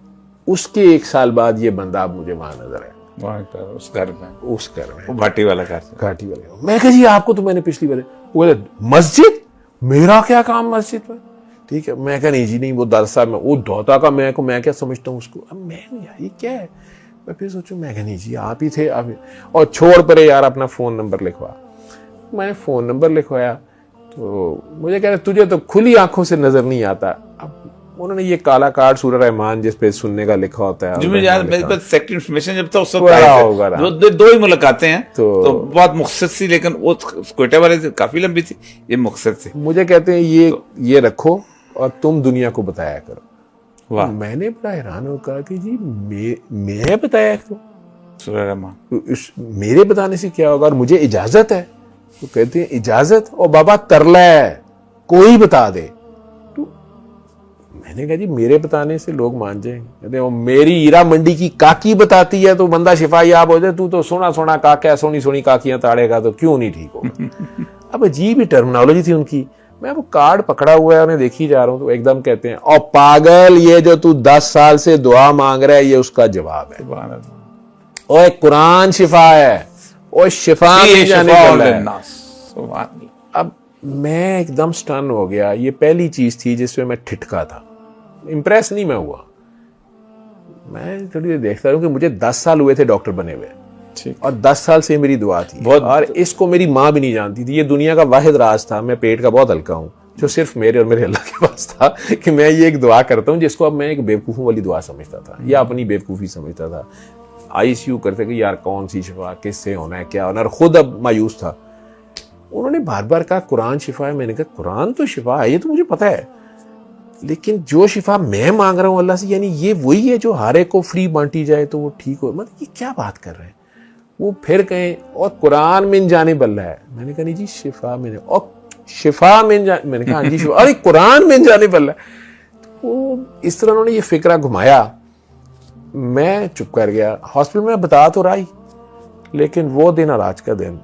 उसके 1 साल बाद ये बंदा अब मुझे वहां नजर आया, उस घर में घाटी वाला। मैं कहा जी आपको तो मैंने पिछली बार, वो मस्जिद, मेरा क्या काम मस्जिद में, ठीक है। मैं कहा नहीं जी नहीं, वो दरसा में वो धोता का मैं क्या समझता हूँ उसको। अब मैं यार ये क्या है, मैं फिर सोचूं, मैं कहा नहीं जी आप ही थे, आप। और छोड़ परे यार अपना फोन नंबर लिखवा। मैंने फोन नंबर लिखवाया, तो मुझे कह रहे तुझे तो खुली आंखों से नजर नहीं आता। अब उन्होंने ये काला कार्ड सूरह रहमान जिस पे सुनने का लिखा होता है, जो मुझे याद, मेरे पास सेक्रेट इन्फॉर्मेशन जब था उस वक्त 2 ही मुलाकातें हैं, तो बहुत मुख्तसर सी, लेकिन वो कोयटा वाले से काफी लंबी थी, ये मुख्तसर थी। मुझे कहते हैं ये रखो और तुम दुनिया को बताया करो। वाह। मैंने बड़ा हैरान होकर कि जी मैं बताया करूं सूरह रहमान, मेरे बताने से क्या होगा, और मुझे इजाजत है। तो कहते हैं इजाजत, और बाबा तरला है, कोई बता दे, तो मैंने कहा जी मेरे बताने से लोग मान जाएंगे? कहते वो मेरी हीरा मंडी की काकी बताती है तो बंदा शिफायाब हो जाए, तू तो सोना सोना काका सोनी सोनी काकियां ताड़ेगा तो क्यों नहीं ठीक होगा। अब अजीब ही टर्मिनोलॉजी थी उनकी। मैं वो कार्ड पकड़ा हुआ है उन्हें देखी जा रहा हूं तो एकदम कहते हैं और पागल ये जो तू 10 साल से दुआ मांग रहा है ये उसका जवाब है। और कुरान शिफा है, और शिफा में जाने वाला है। अब मैं एकदम स्टन हो गया। ये पहली चीज थी जिसमें मैं ठिठका था, इंप्रेस नहीं मैं हुआ। मैं थोड़ी देर देखता हूं कि मुझे 10 साल हुए थे डॉक्टर बने हुए, और 10 साल से मेरी दुआ थी, और इसको मेरी माँ भी नहीं जानती थी। ये दुनिया का वाहिद राज था, मैं पेट का बहुत हल्का हूँ, जो सिर्फ मेरे और मेरे अल्लाह के पास था कि मैं ये एक दुआ करता हूँ जिसको अब मैं एक बेवकूफ़ों वाली दुआ समझता था या अपनी बेवकूफ़ी समझता था। आईसीयू करते कि यार कौन सी शिफा, किससे होना है, क्या होना है, और खुद अब मायूस था। उन्होंने बार बार कहा कुरान शिफा है। मैंने कहा कुरान तो शिफा है, ये तो मुझे पता है, लेकिन जो शिफा मैं मांग रहा हूँ अल्लाह से, यानी ये वही है जो हर एक को फ्री बांटी जाए तो वो ठीक हो। मतलब ये क्या बात कर रहे हैं। वो फिर कहें और कुरान मिन जानिब अल्लाह है। मैंने कहा नहीं जी शिफा मिन, और शिफा मिन मैंने कहा हाँ जी शिफा, अरे कुरान मिन जानिब अल्लाह। तो इस तरह उन्होंने ये फिक्रा घुमाया। मैं चुप कर गया। हॉस्पिटल में बता तो रहा ही, लेकिन वो दिन और आज का दिन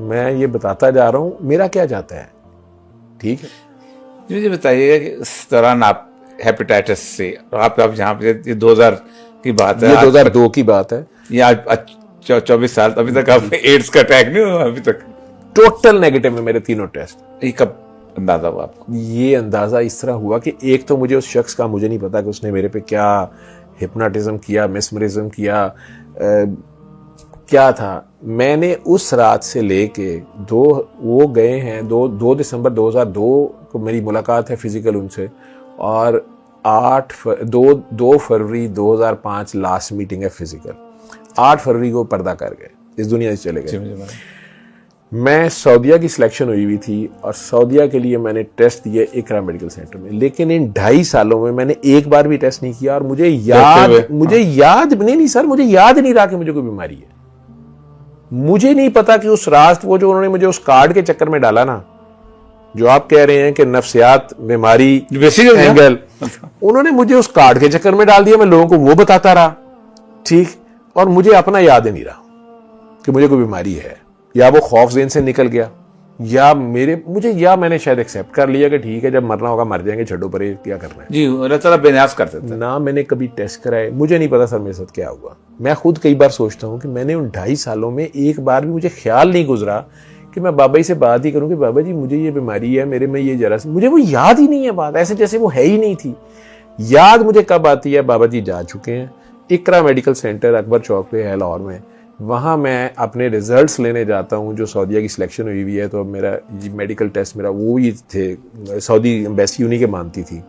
मैं ये बताता जा रहा हूँ मेरा क्या जाता है। ठीक है, मुझे बताइए कि इस दौरान आप हेपेटाइटिस से, आप जहाँ पे ये 2000 की बात है, ये 2002 की बात है, या 24 साल, अभी तक आप एड्स का अटैक नहीं हुआ अभी तक? टोटल नेगेटिव है मेरे तीनों टेस्ट। ये कब अंदाजा हुआ आपको? ये अंदाजा इस तरह हुआ कि एक तो मुझे उस शख्स का मुझे नहीं पता कि उसने मेरे पे क्या हिप्नोटिज्म किया, मेस्मरिज्म किया, क्या था। मैंने उस रात से लेके वो गए हैं 2 दिसंबर 2002 को मेरी मुलाकात है फिजिकल उनसे, और 2 फरवरी 2005 लास्ट मीटिंग है फिजिकल। 8 फरवरी को पर्दा कर गए, इस दुनिया से चले गए। मैं सऊदीया की सिलेक्शन हुई थी और सऊदीया के लिए मैंने टेस्ट दिए इकरा मेडिकल सेंटर में, लेकिन इन 2.5 सालों में मैंने एक बार भी टेस्ट नहीं किया। और मुझे याद नहीं सर, मुझे याद नहीं रहा कि मुझे कोई बीमारी है। मुझे नहीं पता कि उस रात वो जो उन्होंने मुझे उस कार्ड के चक्कर में डाला ना, जो आप कह रहे हैं कि नफ्सियात बीमारी एंगल, उन्होंने मुझे उस कार्ड के चक्कर में डाल दिया। मैं लोगों को वो बताता रहा, ठीक, और मुझे अपना याद ही नहीं रहा कि मुझे कोई बीमारी है, या वो खौफ ज़हन से निकल गया, या मैंने शायद एक्सेप्ट कर लिया कि ठीक है जब मरना होगा मर जाएंगे, छोड़ो परे क्या करना है। जी, अल्लाह ताला बेनियाज कर देता है। ना मैंने कभी टेस्ट कराए, मुझे नहीं पता सर मेरे साथ क्या हुआ। मैं खुद कई बार सोचता हूँ कि मैंने उन 2.5 सालों में एक बार भी मुझे ख्याल नहीं गुजरा कि मैं बाबा जी से बात ही करूं कि बाबा जी मुझे ये बीमारी है, मेरे में ये जरासीम, मुझे वो याद ही नहीं है बात, ऐसे जैसे वो है ही नहीं थी। याद मुझे कब आती है, बाबा जी जा चुके हैं, इकरा मेडिकल सेंटर अकबर चौक पे है लाहौर में, वहाँ मैं अपने रिजल्ट्स लेने जाता हूँ जो सऊदीया की सिलेक्शन हुई हुई है। तो अब मेरा मेडिकल टेस्ट मेरा वो ही थे, सऊदी एम्बेसी उन्हीं के मानती थी।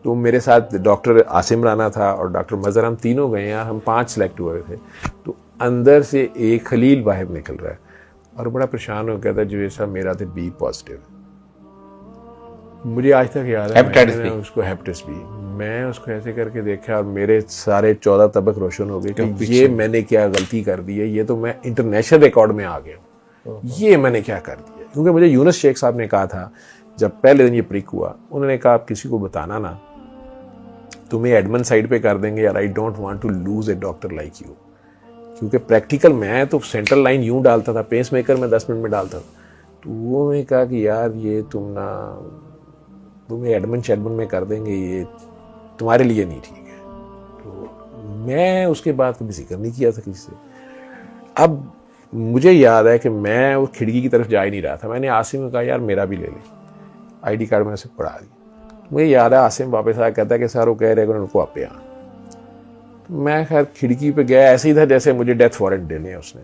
तो मेरे साथ डॉक्टर आसिम राना था और डॉक्टर मज़हर, हम तीनों गए हैं, हम 5 सिलेक्ट हुए थे। तो अंदर से एक खलील बाहर निकल रहा है और बड़ा परेशान हो गया था, जो ऐसा मेरा था बी पॉजिटिव। मुझे आज तक याद है उसको हेपेटाइटिस बी, मैं उसको ऐसे करके देखा और मेरे सारे 14 तबक रोशन हो गए कि ये मैंने क्या गलती कर दी है, ये तो मैं इंटरनेशनल रिकॉर्ड में आ गया, ये मैंने क्या कर दिया। क्योंकि मुझे यूनुस शेख साहब ने कहा था जब पहले दिन ये प्रिक हुआ, उन्होंने कहा आप किसी को बताना ना, तुम्हें एडमिन साइड पे कर देंगे यार, I don't want to lose a doctor like you. क्योंकि प्रैक्टिकल मैं तो सेंट्रल लाइन यूं डालता था, पेस मेकर में 10 मिनट में डालता था। तो वो मैं कहा कि यार ये तुम्हें एडमिन शेडमिन में कर देंगे, ये तुम्हारे लिए नहीं ठीक है। तो मैं उसके बाद कभी जिक्र नहीं किया था किसी से। अब मुझे याद है कि मैं उस खिड़की की तरफ जा ही नहीं रहा था, मैंने आसिम में कहा यार मेरा भी ले ले, ID कार्ड में उसे पढ़ा दिया। मुझे याद है आसिम वापस आया, कहता है कि सर वो कह रहे हैं उनको आप यहाँ। तो मैं खैर खिड़की पे गया, ऐसे ही था जैसे मुझे डेथ वारंट देने हैं उसने।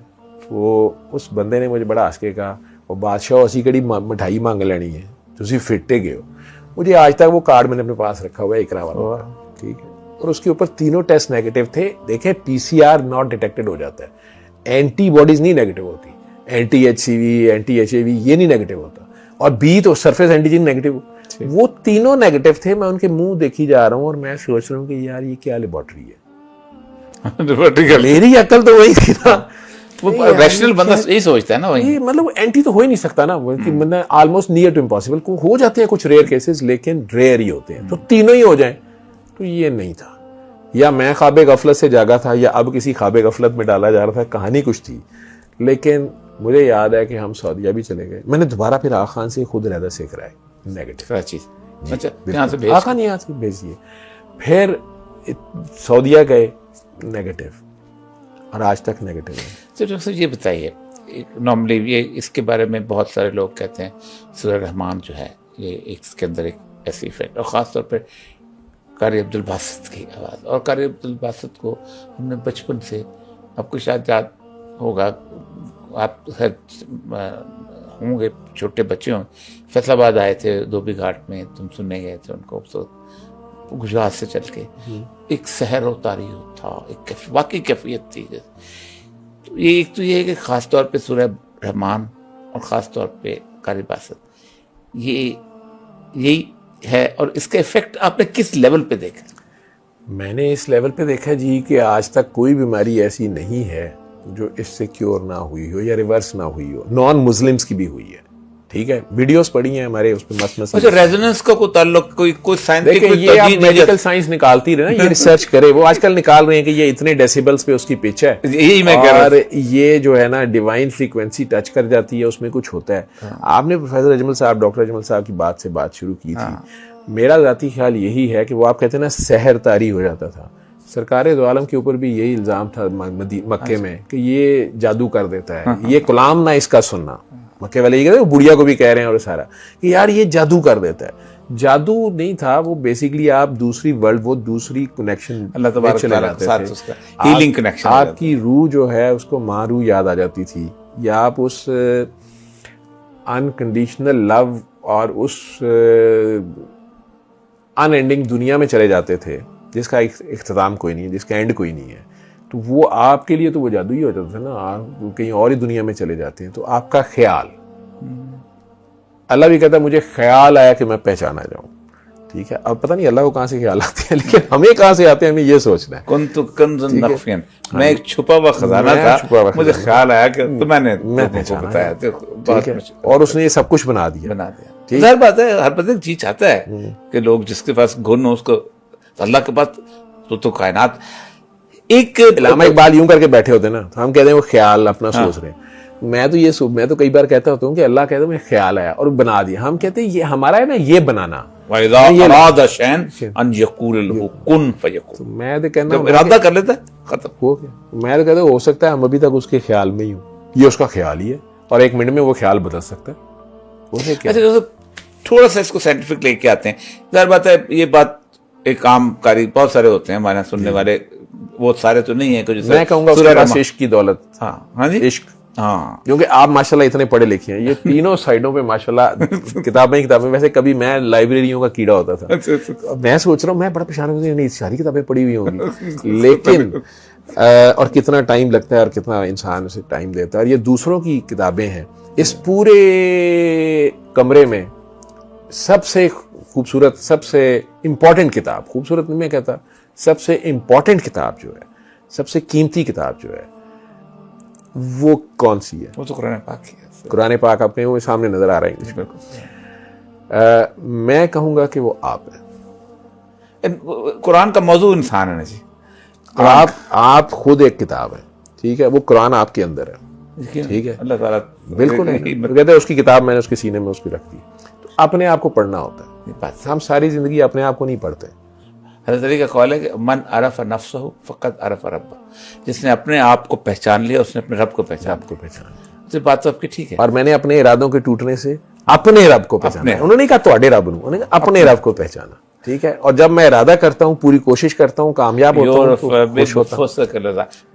वो उस बंदे ने मुझे बड़ा हंस के कहा, वो बादशाह असी कड़ी मिठाई मांग लेनी है, तुम फिटे गए हो। मुझे आज तक वो कार्ड मैंने अपने पास रखा हुआ है इकरा वाला, ठीक है। और उसके ऊपर तीनों टेस्ट नेगेटिव थे। देखें PCR नॉट डिटेक्टेड हो जाता है, एंटीबॉडीज नहीं नेगेटिव होती, anti-HCV anti-HAV ये नहीं नेगेटिव होता, और B तो सरफेस एंटीजन नेगेटिव, वो तीनों नेगेटिव थे। मैं उनके मुंह देखी जा रहा हूँ और मैं सोच रहा हूँ कि यार ये क्या लेबोरेटरी है। मेरी अकल तो वही थी ना। वो रैशनल बंदा यही सोचता है ना वही। ये मतलब एंटी तो हो ही नहीं सकता ना, मतलब ऑलमोस्ट नियर टू इम्पॉसिबल। हो जाते हैं कुछ रेयर केसेस, लेकिन रेयर ही होते हैं। तो तीनों ही हो जाएं तो ये नहीं था, या मैं ख्वाब गफलत से जागा था, या अब किसी ख्वाब गफलत में डाला जा रहा था, कहानी कुछ थी। लेकिन मुझे याद है कि हम सऊदीया भी चले गए, मैंने दोबारा फिर आगा खान से खुद रहता सीख रहा है नेगेटिव चीज। अच्छा, यहाँ से भेज आगा नहीं, यहाँ से भेज दिए। फिर सऊदीया गए, नेगेटिव, और आज तक नेगेटिव है। तो डॉक्टर साहब ये बताइए, नॉर्मली ये इसके बारे में बहुत सारे लोग कहते हैं सूरह रहमान जो है ये इसके अंदर एक ऐसी इफेक्ट, और ख़ास तौर पर कारी अब्दुल बासित की आवाज़। और कारी अब्दुल बासित को हमने बचपन से, आपको शायद याद होगा, आप होंगे छोटे बच्चे हों, फैसलाबाद आए थे धोबी घाट में, तुम सुनने गए थे उनको, तो गुजरात से चल के एक सहर उतारी था, एक वाकई कैफियत थी। तो ये एक तो ये है कि ख़ास तौर पे सूरह रहमान और ख़ास तौर पे कारी बासित, ये यही है। और इसका इफेक्ट आपने किस लेवल पे देखा? मैंने इस लेवल पे देखा जी कि आज तक कोई बीमारी ऐसी नहीं है जो इससे क्योर ना हुई हो या रिवर्स ना हुई हो। नॉन मुस्लिम्स की भी हुई है, ठीक है, वीडियोस पड़ी हैं हमारे, उस पे मस्त अच्छा, रेजोनेंस का कोई ताल्लुक, कोई साइंटिफिक, ये आप मेडिकल साइंस निकालती रहे ना, ये रिसर्च करे, वो आजकल निकाल रहे हैं कि ये इतने डेसिबल्स पे उसकी पिच है, यही मैं कह रहा हूं। और ये जो है ना डिवाइन फ्रीक्वेंसी टच कर जाती है, उसमें कुछ होता है। आपने प्रोफेसर अजमल साहब, डॉक्टर अजमल साहब की बात से बात शुरू की थी। मेरा जाती ख्याल यही है कि वो आप कहते हैं ना सहर तारी हो जाता था, सरकार दो आलम के ऊपर भी यही इल्जाम था मक्के में कि ये जादू कर देता है, ये गुलाम ना इसका सुनना। मक्के वाले ये कहते हैं, बुढ़िया को भी कह रहे हैं और सारा कि यार ये जादू कर देता है। जादू नहीं था वो, बेसिकली आप दूसरी वर्ल्ड, वो दूसरी कनेक्शन अल्लाह तबारक तआला के साथ उसका हीलिंग कनेक्शन, आपकी रूह जो है उसको माँ रूह याद आ जाती थी, या आप उस अनकंडीशनल लव और उस अनएंडिंग दुनिया में चले जाते थे जिसका इख्तिताम कोई नहीं है, जिसका एंड कोई नहीं है। तो वो आपके लिए तो वो जादू ही हो जाता था ना। आप कहीं और ही दुनिया में चले जाते हैं तो आपका ख्याल, अल्लाह भी कहता है मुझे ख्याल आया कि मैं पहचाना जाऊं, ठीक है। अब पता नहीं अल्लाह को कहाँ से ख्याल आते हैं, लेकिन हमें कहाँ से आते हैं हमें ये सोचना है। कुन्तु कंज़न नख्फियन, मैं एक छुपा हुआ खजाना था, मुझे ख्याल आया कि तो मैंने बताया, ठीक है, और उसने ये सब कुछ बना दिया। जाहिर बात है, हर बंदा जी चाहता है कि लोग जिसके पास गुण हो उसको, अल्लाह के पास तो कायनात। एक इलामा इकबाल यूं करके बैठे होते ना, हम कहते हैं वो ख्याल अपना सोच रहे हैं। मैं तो कई बार कहता होता हूँ कि अल्लाह कहता है मुझे ख्याल आया और बना दिया। हम कहते हैं ये हमारा है ना, ये बनाना। मैं तो कहना इरादा कर लेता है, खत्म हो गया। मैं तो कहता हूँ हो सकता है हम अभी तक उसके ख्याल में ही हूँ, ये उसका ख्याल ही है, और एक मिनट में वो ख्याल बदल सकता है। अच्छा, थोड़ा सा इसको साइंटिफिक लेके आते हैं। जाहिर बात है ये बात एक आम कारी बहुत सारे होते हैं हमारे सुनने वाले, वो सारे तो नहीं है कुछ। मैं कहूंगा उसके पास इश्क की दौलत। हाँ जी, इश्क। हाँ, क्योंकि आप माशाल्लाह इतने पढ़े लिखे हैं, ये तीनों साइडों पे माशाल्लाह किताबें। वैसे कभी मैं लाइब्रेरियों का कीड़ा होता था, मैं सोच रहा हूँ मैं बड़ा परेशान हो गया, नहीं सारी किताबें पढ़ी हुई होंगी, लेकिन और कितना टाइम लगता है और कितना इंसान उसे टाइम देता है। और ये दूसरों की किताबें हैं। इस पूरे कमरे में सबसे खूबसूरत, सबसे इंपॉर्टेंट किताब, खूबसूरत नहीं मैं कहता, सबसे इंपॉर्टेंट किताब जो है, सबसे कीमती किताब जो है, वो कौन सी है? वो तो कुरान पाक है। कुरान पाक आपके वो सामने नजर आ रहा है इंग्लिश में। मैं कहूंगा कि वो आप है। कुरान का मौजू इंसान है ना जी। आप खुद एक किताब है, ठीक है, वो कुरान आपके अंदर है, ठीक है, अल्लाह ताला बिल्कुल कहते हैं उसकी किताब मैंने उसके सीने में उसकी रख दी। तो अपने आप को पढ़ना होता है, हम सारी जिंदगी अपने आप को नहीं पढ़ते। हज़रत अली का कौल है कि मन अरफ़ नफ्सहु फ़क़द अरफ़ रब्बह, जिसने अपने आप को पहचान लिया उसने अपने रब को पहचान लिया। तो बात तो आपकी ठीक है। और मैंने अपने इरादों के टूटने से अपने रब को पहचाना। उन्होंने कहा तो रब नू, उन्होंने अपने रब को पहचाना, ठीक है। और जब मैं इरादा करता हूँ, पूरी कोशिश करता हूँ, कामयाब होता हूँ,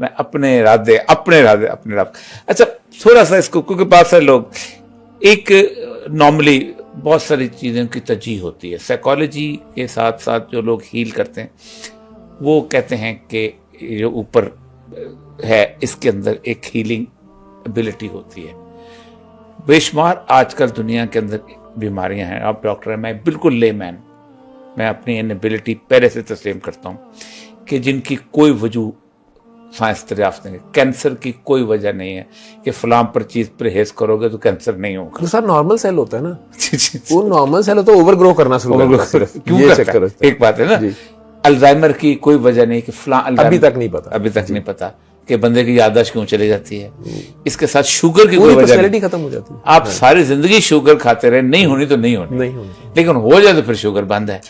मैं अपने इरादे अपने रब। अच्छा, थोड़ा सा इसको, क्योंकि बहुत सारे लोग एक नॉर्मली बहुत सारी चीज़ों की तरजीह होती है। साइकोलॉजी के साथ साथ जो लोग हील करते हैं वो कहते हैं कि जो ऊपर है इसके अंदर एक हीलिंग एबिलिटी होती है। बेशुमार आजकल दुनिया के अंदर बीमारियां हैं। आप डॉक्टर हैं, मैं बिल्कुल लेमैन, मैं अपनी एबिलिटी पहले से तस्लीम करता हूँ कि जिनकी कोई वजूह साइंस दरियाफ्त नहीं, कैंसर की कोई वजह नहीं है कि फलां पर चीज परहेज करोगे तो कैंसर नहीं होगा। तो सर नॉर्मल सेल होता है ना, वो नॉर्मल सेल होता है, ओवर ग्रो करना शुरू कर देता है। क्यों ये करता चक्कर है? होता है। एक बात है ना, अल्जाइमर की कोई वजह नहीं कि फलां अभी तक नहीं पता, अभी तक नहीं पता कि बंदे की याददाश्त क्यों चली जाती है। इसके साथ शुगर की कोई वजह पर्सनैलिटी खत्म हो जाती है। आप सारी जिंदगी शुगर खाते रहे, नहीं होनी तो नहीं होनी, लेकिन हो जाए तो फिर शुगर बंद है।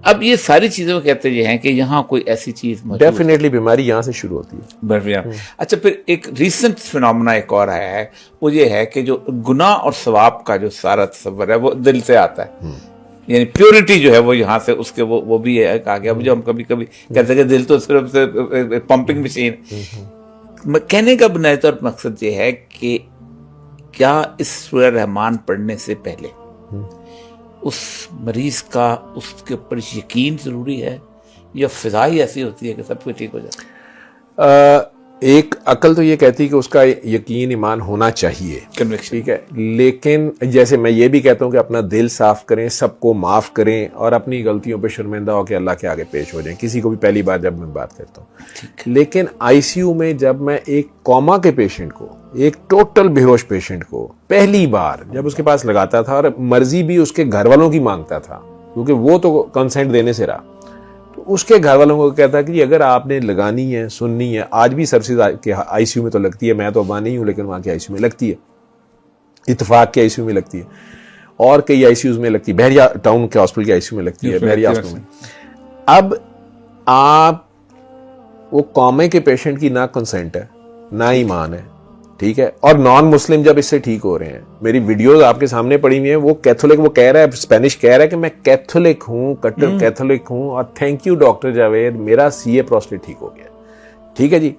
अब ये सारी चीजें वो कहते ये हैं कि यहाँ कोई ऐसी चीज डेफिनेटली बीमारी यहाँ से शुरू होती है। अच्छा, फिर एक रिसेंट फिनोमेना एक और आया है, वो ये है कि जो गुनाह और सवाब का जो सारा तस्वर है वो दिल से आता है, यानी प्योरिटी जो है वो यहाँ से उसके वो भी है कहा गया। जो हम कभी कभी कहते हैं दिल तो सिर्फ पंपिंग मशीन, कहने का बुनियादी तौर पर मकसद ये है कि क्या इस सूरह रहमान पढ़ने से पहले उस मरीज का उसके ऊपर यकीन जरूरी है या फिजा ही ऐसी होती है कि सब कुछ ठीक हो जाए? एक अकल तो ये कहती है कि उसका यकीन ईमान होना चाहिए, कन्विक्शन, ठीक है, लेकिन जैसे मैं ये भी कहता हूं कि अपना दिल साफ करें, सबको माफ करें और अपनी गलतियों पे शर्मिंदा होकर अल्लाह के आगे पेश हो जाएं। किसी को भी पहली बार जब मैं बात करता हूं, लेकिन आईसीयू में जब मैं एक कॉमा के पेशेंट को, एक टोटल बेहोश पेशेंट को पहली बार जब उसके पास लगाता था और मर्जी भी उसके घर वालों की मांगता था, क्योंकि वो तो कंसेंट देने से रहा, उसके घर वालों को कहता कि अगर आपने लगानी है, सुननी है, आज भी सर्विसेज के आईसीयू में तो लगती है, मैं तो वहां नहीं हूं लेकिन वहां के आईसीयू में लगती है, इत्तेफाक के आईसीयू में लगती है और कई आईसीयूज में लगती है, बहरिया टाउन के हॉस्पिटल के आईसीयू में लगती है, बहरिया हॉस्पिटल में। अब आप वो कौमे के पेशेंट की ना कंसेंट है ना ईमान है, ठीक है, और नॉन मुस्लिम जब इससे ठीक हो रहे हैं, मेरी वीडियोस आपके सामने पड़ी हुई हैं, वो कैथोलिक, वो कह रहा है, स्पेनिश कह रहा है कि मैं कैथोलिक हूं, कट्टर कैथोलिक हूं और थैंक यू डॉक्टर जावेद, मेरा सीए प्रोस्टेट ठीक हो गया। ठीक है जी।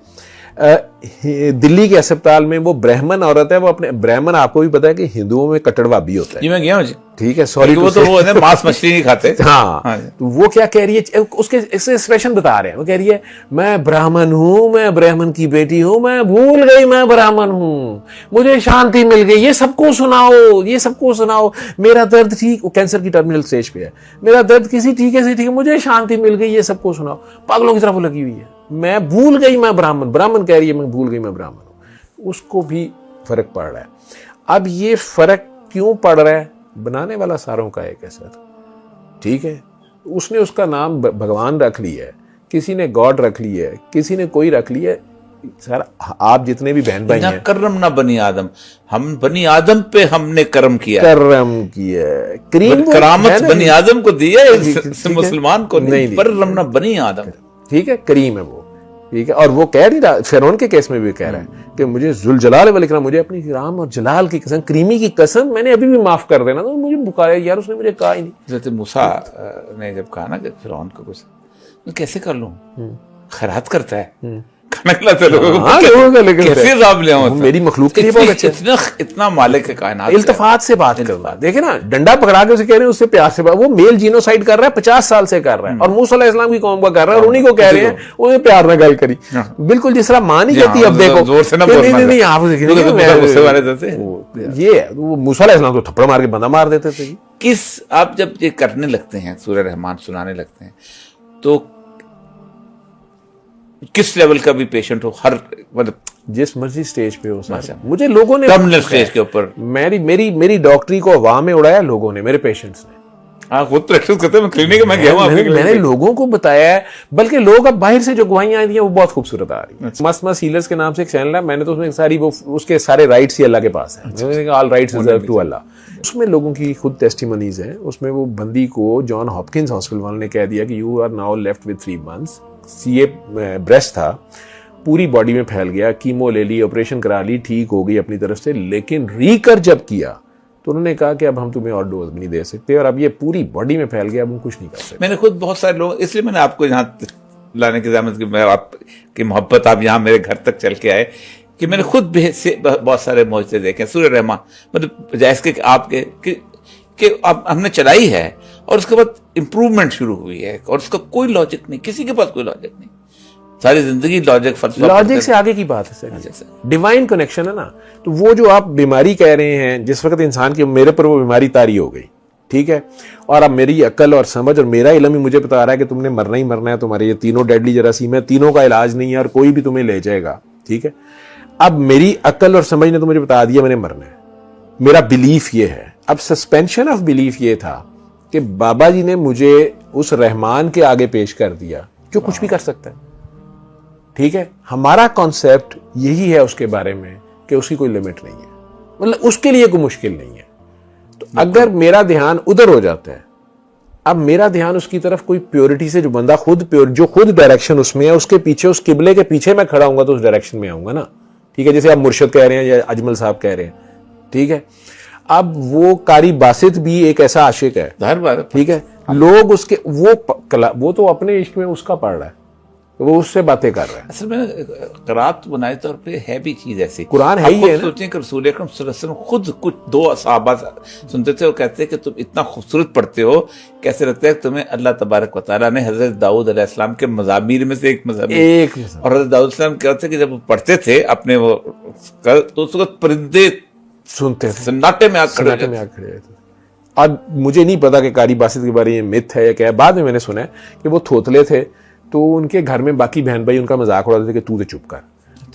दिल्ली के अस्पताल में वो ब्राह्मण औरत है, वो अपने ब्राह्मण, आपको भी पता है कि हिंदुओं में कट्टरवादी होता है, मैं गया हूं जी, ठीक है, सॉरी, वो तो वो है मांस मछली नहीं खाते। हाँ, तो वो क्या कह रही है, उसके एक्सप्रेशन बता रहे हैं, वो कह रही है मैं ब्राह्मण हूं, मैं ब्राह्मण की बेटी हूं, मैं भूल गई मैं ब्राह्मण हूं, मुझे शांति मिल गई, ये सबको सुनाओ, ये सबको सुनाओ, मेरा दर्द ठीक, वो कैंसर की टर्मिनल स्टेज पे है, मेरा दर्द किसी ठीक है, मुझे शांति मिल गई, ये सबको सुनाओ। पागलों की तरफ वो लगी हुई है, मैं भूल गई मैं ब्राह्मण, ब्राह्मण कह रही है मैं भूल गई मैं ब्राह्मण हूं। उसको भी फर्क पड़ रहा है। अब ये फर्क क्यों पड़ रहा है? बनाने वाला सारों का एक है सर, ठीक है, उसने उसका नाम भगवान रख लिया है, किसी ने गॉड रख लिया है, किसी ने कोई रख लिया है। सर आप जितने भी बहन भाई हैं, कर्म ना बनी आदम, हम बनी आदम पे हमने कर्म किया, करामत बनी आदम को दी है, मुसलमान को नहीं, पर रमना बनी आदम, ठीक है, करीम है वो, ठीक है। और वो कह नहीं रहा, फिरौन के केस में भी कह रहा है कि मुझे जुल जलाल वाले इकराम, मुझे अपनी राम और जलाल की कसम, करीमी की कसम, मैंने अभी भी माफ कर देना, तो मुझे बुखार है यार, उसने मुझे कहा ही नहीं। जैसे मूसा ने जब कहा ना कि फिरौन को कुछ, मैं कैसे कर लूं, खैरात करता है, खाना खिलाते लोगों को, कैसे राब ले आऊं, मेरी मखलूक के लिए बहुत अच्छा, इतना मालिक है कायनात, इल्तफात से बात करना, देखे ना, डंडा पकड़ा के उसे कह रहे हैं, उससे प्यार से बात, वो मेल जीनोसाइड कर रहा है, 50 साल से कर रहा है, और मूसा अलैहि सलाम की कौम का कर रहा है, और उन्हीं को कह रहे हैं उन्हें प्यार ना गल करी, बिल्कुल जिस तरह मां नहीं कहती, अब देखो जोर से ना नहीं आप देखिए, ये वो मूसा अलैहि सलाम को थप्पड़ मार के बंदा मार देते थे। किस आप जब ये करने लगते हैं, सूरह रहमान सुनाने लगते हैं, तो किस लेवल का भी पेशेंट हो, हर मतलब जिस मर्जी स्टेज पे हो सर, मुझे लोगों ने टर्मिनल स्टेज के ऊपर मेरी डॉक्टरी को हवा में उड़ाया लोगों ने, मेरे पेशेंट्स ने। हाँ, खुद प्रैक्टिस करते हैं, मैं क्लिनिक में गया हूं, मैंने लोगों को बताया है, बल्कि लोग अब बाहर से जो गवाहियां आई हैं वो बहुत खूबसूरत आ रही है। मस्त मस्त हीलर्स के नाम से एक चैनल है, मैंने तो उसमें सारी वो उसके सारे राइट्स ही अल्लाह के पास है, all rights reserve to Allah. उसमें लोगों की खुद टेस्टिमनीज हैं। उसमें वो बंदी को जॉन हॉपकिंस हॉस्पिटल वालों ने कह दिया कि you are now left with 3 months, CA breast था, पूरी बॉडी में फैल गया, कीमो ले ली, ऑपरेशन करा ली, ठीक हो गई अपनी तरफ से, लेकिन रीकर जब किया तो उन्होंने कहा कि अब हम तुम्हें और डोज भी नहीं दे सकते, और अब ये पूरी बॉडी में फैल गया, अब हम कुछ नहीं कर सकते। मैंने खुद बहुत सारे लोग, इसलिए मैंने आपको यहाँ लाने की जहमत की, मैं आपकी मोहब्बत, आप यहाँ मेरे घर तक चल के आए, कि मैंने खुद बहुत सारे मौजूदे देखे सूरह रहमान, मतलब जैसे कि आपके कि अब हमने चलाई है और उसके बाद इंप्रूवमेंट शुरू हुई है, और उसका कोई लॉजिक नहीं, किसी के पास कोई लॉजिक नहीं, सारी जिंदगी लॉजिक से आगे की बात है सर, डिवाइन कनेक्शन है ना। तो वो जो आप बीमारी कह रहे हैं, जिस वक्त इंसान की मेरे पर वो बीमारी तारी हो गई, ठीक है। और अब मेरी अकल और समझ और मेरा इल्म ही मुझे बता रहा है कि तुमने मरना ही मरना है, तुम्हारे ये तीनों डेडली जरासीम है, तीनों का इलाज नहीं है और कोई भी तुम्हें ले जाएगा, ठीक है। अब मेरी अकल और समझ ने तो मुझे बता दिया मैंने मरना है, मेरा बिलीफ ये है। अब सस्पेंशन ऑफ बिलीफ ये था कि बाबा जी ने मुझे उस रहमान के आगे पेश कर दिया जो कुछ भी कर सकता है, ठीक है। हमारा कॉन्सेप्ट यही है उसके बारे में कि उसकी कोई लिमिट नहीं है, मतलब उसके लिए कोई मुश्किल नहीं है। तो अगर मेरा ध्यान उधर हो जाता है, अब मेरा ध्यान उसकी तरफ कोई प्योरिटी से, जो बंदा खुद प्योर, जो खुद डायरेक्शन उसमें है, उसके पीछे, उस किबले के पीछे मैं खड़ा हूंगा तो उस डायरेक्शन में आऊंगा ना, ठीक है। जैसे आप मुर्शद कह रहे हैं या अजमल साहब कह रहे हैं, ठीक है। अब वो कारी बासित भी एक ऐसा आशिक है, ठीक है। लोग उसके वो तो अपने इश्क में उसका पढ़ रहा है, वो उससे बातें कर रहा है। असल में क़रात बुनियादी तौर पे है भी चीज ऐसी, कुरान है ही है ना। सोचें कि रसूल अकरम सल्लल्लाहु अलैहि वसल्लम खुद कुछ दो सहाबा सुनते थे, वो कहते कि तुम इतना खूबसूरत पढ़ते हो, कैसे लगता है कि तुम्हें अल्लाह तबारक व तआला ने हजरत दाऊद अलैहिस्सलाम के मज़ामीर में से एक मज़ामीर, और हजरत दाऊद अलैहिस्सलाम क्या होते कि जब वो पढ़ते थे अपने वो तो उस वक्त परिंदे सुनते थे, सन्नाटे में आग खड़े थे। अब मुझे नहीं पता कि कारी बासित के बारे में मिथ है या क्या है, बाद में मैंने सुना है कि वो थोतले थे तो उनके घर में बाकी बहन भाई उनका मजाक उड़ाते थे कि तू तो चुप कर।